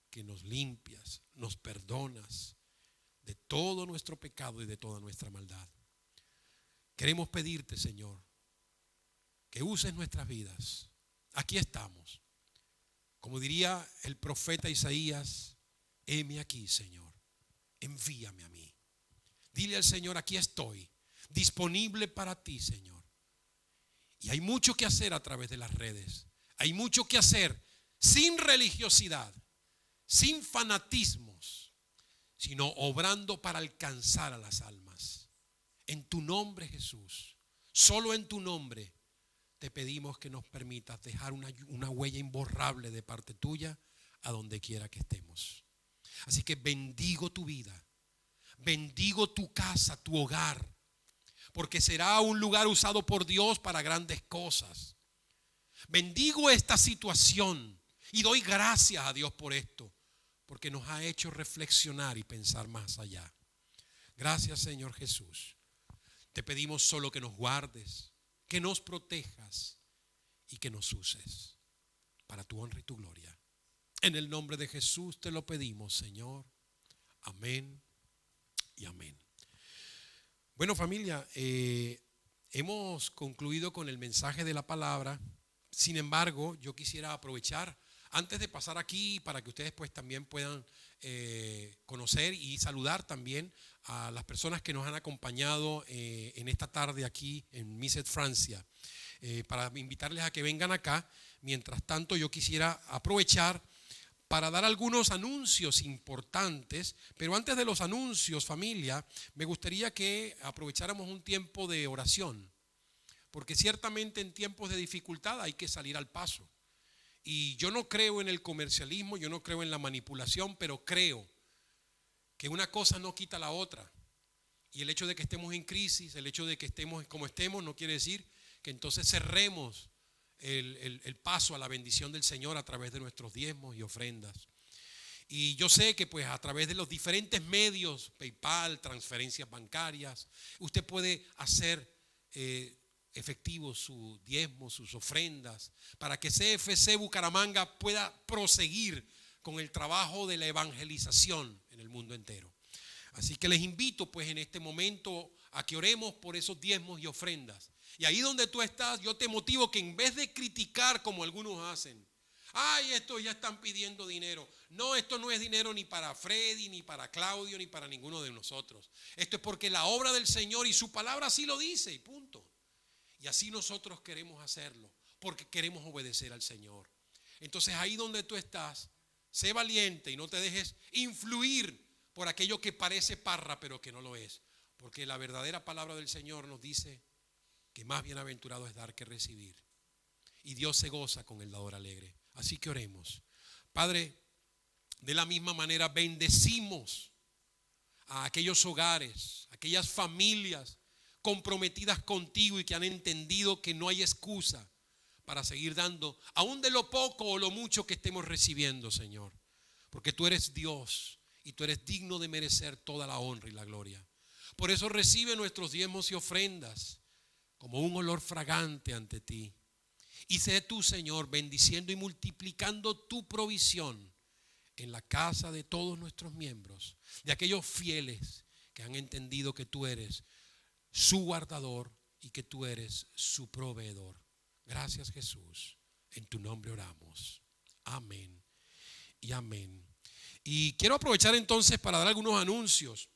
que nos limpias, nos perdonas de todo nuestro pecado y de toda nuestra maldad. Queremos pedirte, Señor, que uses nuestras vidas. Aquí estamos. Como diría el profeta Isaías, heme aquí, Señor, envíame a mí. Dile al Señor, aquí estoy, disponible para ti, Señor. Y hay mucho que hacer a través de las redes. Hay mucho que hacer sin religiosidad, sin fanatismos, sino obrando para alcanzar a las almas. En tu nombre, Jesús, solo en tu nombre te pedimos que nos permitas dejar una huella imborrable de parte tuya a donde quiera que estemos. Así que bendigo tu vida, bendigo tu casa, tu hogar, porque será un lugar usado por Dios para grandes cosas. Bendigo esta situación y doy gracias a Dios por esto, porque nos ha hecho reflexionar y pensar más allá. Gracias, Señor Jesús. Te pedimos solo que nos guardes, que nos protejas y que nos uses para tu honra y tu gloria. En el nombre de Jesús te lo pedimos, Señor. Amén y amén. Bueno, familia, hemos concluido con el mensaje de la palabra. Sin embargo, yo quisiera aprovechar antes de pasar aquí para que ustedes pues también puedan conocer y saludar también a las personas que nos han acompañado en esta tarde aquí en Misset, Francia, para invitarles a que vengan acá. Mientras tanto, yo quisiera aprovechar para dar algunos anuncios importantes, pero antes de los anuncios, familia, me gustaría que aprovecháramos un tiempo de oración, porque ciertamente en tiempos de dificultad hay que salir al paso. Y yo no creo en el comercialismo, yo no creo en la manipulación, pero creo que una cosa no quita la otra. Y el hecho de que estemos en crisis, el hecho de que estemos como estemos, no quiere decir que entonces cerremos el paso a la bendición del Señor a través de nuestros diezmos y ofrendas. Y yo sé que pues a través de los diferentes medios, PayPal, transferencias bancarias, usted puede hacer efectivos sus diezmos, sus ofrendas, para que CFC Bucaramanga pueda proseguir con el trabajo de la evangelización en el mundo entero. Así que les invito pues en este momento a que oremos por esos diezmos y ofrendas. Y ahí donde tú estás, yo te motivo que en vez de criticar como algunos hacen, ay, estos ya están pidiendo dinero. No, esto no es dinero ni para Freddy, ni para Claudio, ni para ninguno de nosotros. Esto es porque la obra del Señor y su palabra así lo dice y punto. Y así nosotros queremos hacerlo, porque queremos obedecer al Señor. Entonces ahí donde tú estás, sé valiente y no te dejes influir por aquello que parece parra, pero que no lo es. Porque la verdadera palabra del Señor nos dice que más bienaventurado es dar que recibir. Y Dios se goza con el dador alegre. Así que oremos. Padre, de la misma manera bendecimos a aquellos hogares, aquellas familias comprometidas contigo y que han entendido que no hay excusa para seguir dando, aún de lo poco o lo mucho que estemos recibiendo, Señor. Porque tú eres Dios y tú eres digno de merecer toda la honra y la gloria. Por eso recibe nuestros diezmos y ofrendas como un olor fragante ante ti. Y sé tú, Señor, bendiciendo y multiplicando tu provisión en la casa de todos nuestros miembros, de aquellos fieles que han entendido que tú eres su guardador y que tú eres su proveedor. Gracias, Jesús. En tu nombre oramos. Amén y amén. Y quiero aprovechar entonces para dar algunos anuncios.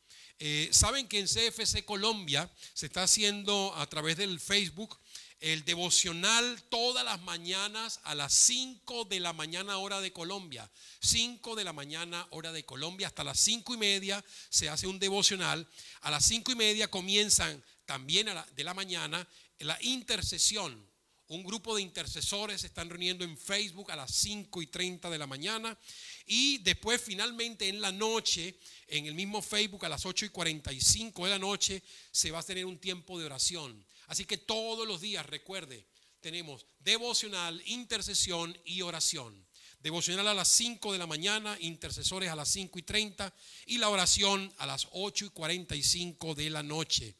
Saben que en CFC Colombia se está haciendo a través del Facebook el devocional todas las mañanas a las 5 de la mañana hora de Colombia. 5 de la mañana hora de Colombia hasta las 5:30 se hace un devocional. A las 5:30 comienzan también de la mañana la intercesión. Un grupo de intercesores se están reuniendo en Facebook a las 5:30 de la mañana. Y después finalmente en la noche, en el mismo Facebook a las 8:45 de la noche, se va a tener un tiempo de oración. Así que todos los días, recuerde, tenemos devocional, intercesión y oración. Devocional a las 5 de la mañana, intercesores a las 5:30 y la oración a las 8:45 de la noche.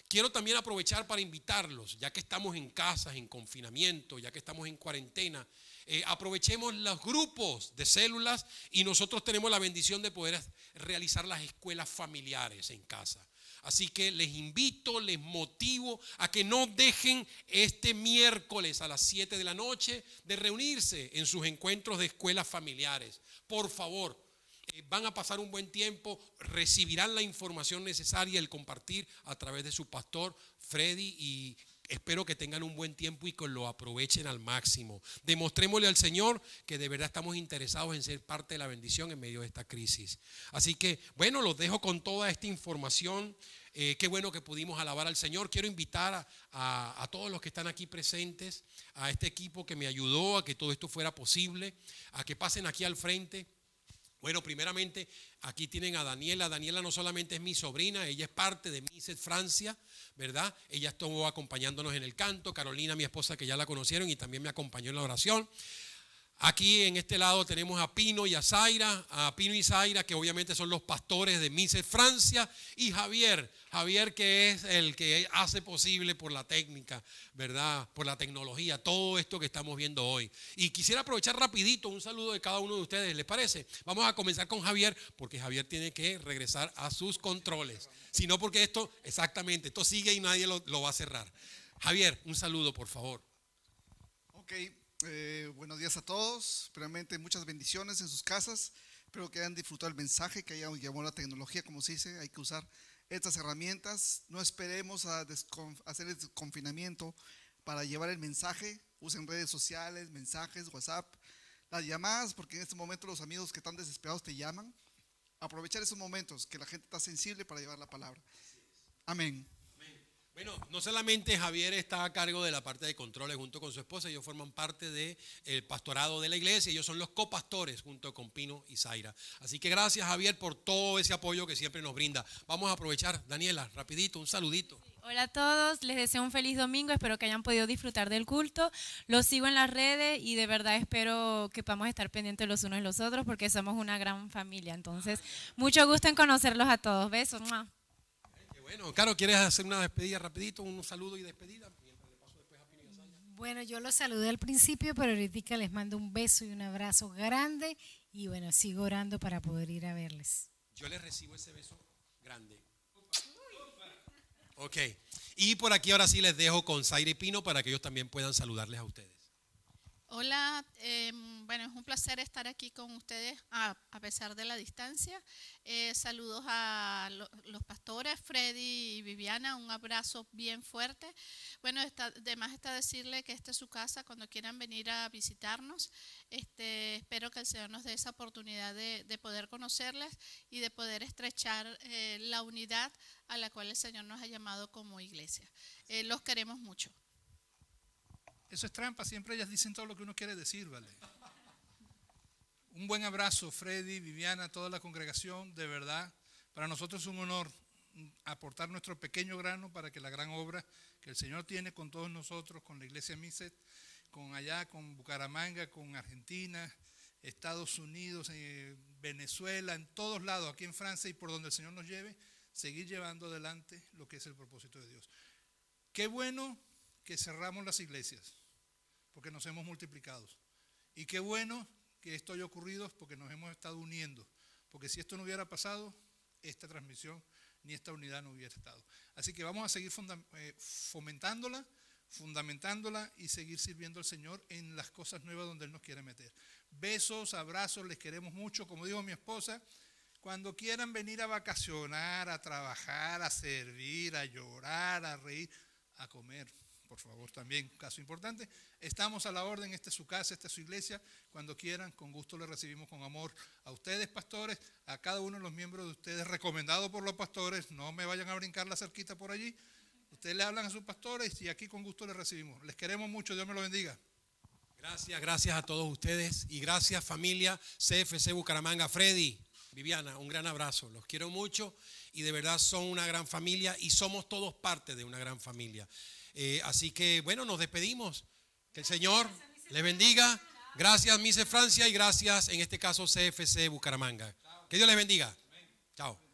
Quiero también aprovechar para invitarlos, ya que estamos en casas, en confinamiento, ya que estamos en cuarentena, Aprovechemos los grupos de células y nosotros tenemos la bendición de poder realizar las escuelas familiares en casa. Así que les invito, les motivo a que no dejen este miércoles a las 7 de la noche de reunirse en sus encuentros de escuelas familiares. Por favor, van a pasar un buen tiempo, recibirán la información necesaria, el compartir a través de su pastor Freddy, y espero que tengan un buen tiempo y que lo aprovechen al máximo. Demostrémosle al Señor que de verdad estamos interesados en ser parte de la bendición en medio de esta crisis. Así que, bueno, los dejo con toda esta información. Qué bueno que pudimos alabar al Señor. Quiero invitar a todos los que están aquí presentes, a este equipo que me ayudó a que todo esto fuera posible, a que pasen aquí al frente. Bueno, primeramente, aquí tienen a Daniela. Daniela no solamente es mi sobrina, ella es parte de Mises Francia, ¿verdad? Ella estuvo acompañándonos en el canto. Carolina, mi esposa, que ya la conocieron, y también me acompañó en la oración. Aquí en este lado tenemos a Pino y a Zaira, que obviamente son los pastores de Mises Francia, y Javier, que es el que hace posible por la técnica, ¿verdad? Por la tecnología, todo esto que estamos viendo hoy. Y quisiera aprovechar rapidito un saludo de cada uno de ustedes, ¿les parece? Vamos a comenzar con Javier, porque Javier tiene que regresar a sus controles. Si no, porque esto sigue y nadie lo va a cerrar. Javier, un saludo, por favor. Ok. Buenos días a todos, realmente muchas bendiciones en sus casas, espero que hayan disfrutado el mensaje, que hayan llamado la tecnología, como se dice, hay que usar estas herramientas, no esperemos a hacer el desconfinamiento para llevar el mensaje, usen redes sociales, mensajes, WhatsApp, las llamadas, porque en este momento los amigos que están desesperados te llaman, aprovechar esos momentos que la gente está sensible para llevar la palabra. Amén. Bueno, no solamente Javier está a cargo de la parte de controles junto con su esposa, ellos forman parte del pastorado de la iglesia, ellos son los copastores junto con Pino y Zaira. Así que gracias, Javier, por todo ese apoyo que siempre nos brinda. Vamos a aprovechar, Daniela, rapidito, un saludito. Hola a todos, les deseo un feliz domingo, espero que hayan podido disfrutar del culto. Los sigo en las redes y de verdad espero que podamos estar pendientes los unos de los otros porque somos una gran familia. Entonces, mucho gusto en conocerlos a todos. Besos. Bueno, Caro, ¿quieres hacer una despedida rapidito, un saludo y despedida? Bueno, yo los saludé al principio, pero ahorita les mando un beso y un abrazo grande y bueno, sigo orando para poder ir a verles. Yo les recibo ese beso grande. Ok, y por aquí ahora sí les dejo con Zaira y Pino para que ellos también puedan saludarles a ustedes. Hola, bueno, es un placer estar aquí con ustedes a pesar de la distancia. Saludos a los pastores Freddy y Viviana, un abrazo bien fuerte. Bueno, además está decirle que esta es su casa cuando quieran venir a visitarnos. Espero que el Señor nos dé esa oportunidad de poder conocerles y de poder estrechar la unidad a la cual el Señor nos ha llamado como iglesia. Los queremos mucho. Eso es trampa, siempre ellas dicen todo lo que uno quiere decir, ¿vale? Un buen abrazo, Freddy, Viviana, toda la congregación, de verdad. Para nosotros es un honor aportar nuestro pequeño grano para que la gran obra que el Señor tiene con todos nosotros, con la iglesia Mises, con allá, con Bucaramanga, con Argentina, Estados Unidos, Venezuela, en todos lados, aquí en Francia y por donde el Señor nos lleve, seguir llevando adelante lo que es el propósito de Dios. Qué bueno que cerramos las iglesias, porque nos hemos multiplicado. Y qué bueno que esto haya ocurrido porque nos hemos estado uniendo, porque si esto no hubiera pasado, esta transmisión ni esta unidad no hubiera estado. Así que vamos a seguir fomentándola, fundamentándola y seguir sirviendo al Señor en las cosas nuevas donde Él nos quiere meter. Besos, abrazos, les queremos mucho. Como dijo mi esposa, cuando quieran venir a vacacionar, a trabajar, a servir, a llorar, a reír, a comer, por favor, también, caso importante, estamos a la orden, esta es su casa, esta es su iglesia, cuando quieran, con gusto les recibimos con amor a ustedes, pastores, a cada uno de los miembros de ustedes, recomendado por los pastores, no me vayan a brincar la cerquita por allí, ustedes le hablan a sus pastores y aquí con gusto les recibimos. Les queremos mucho, Dios me lo bendiga. Gracias a todos ustedes y gracias familia CFC Bucaramanga. Freddy, Viviana, un gran abrazo, los quiero mucho y de verdad son una gran familia y somos todos parte de una gran familia. Así que bueno, nos despedimos. Que el Señor les bendiga. Gracias Mises Francia y gracias en este caso CFC Bucaramanga. Que Dios les bendiga. Chao.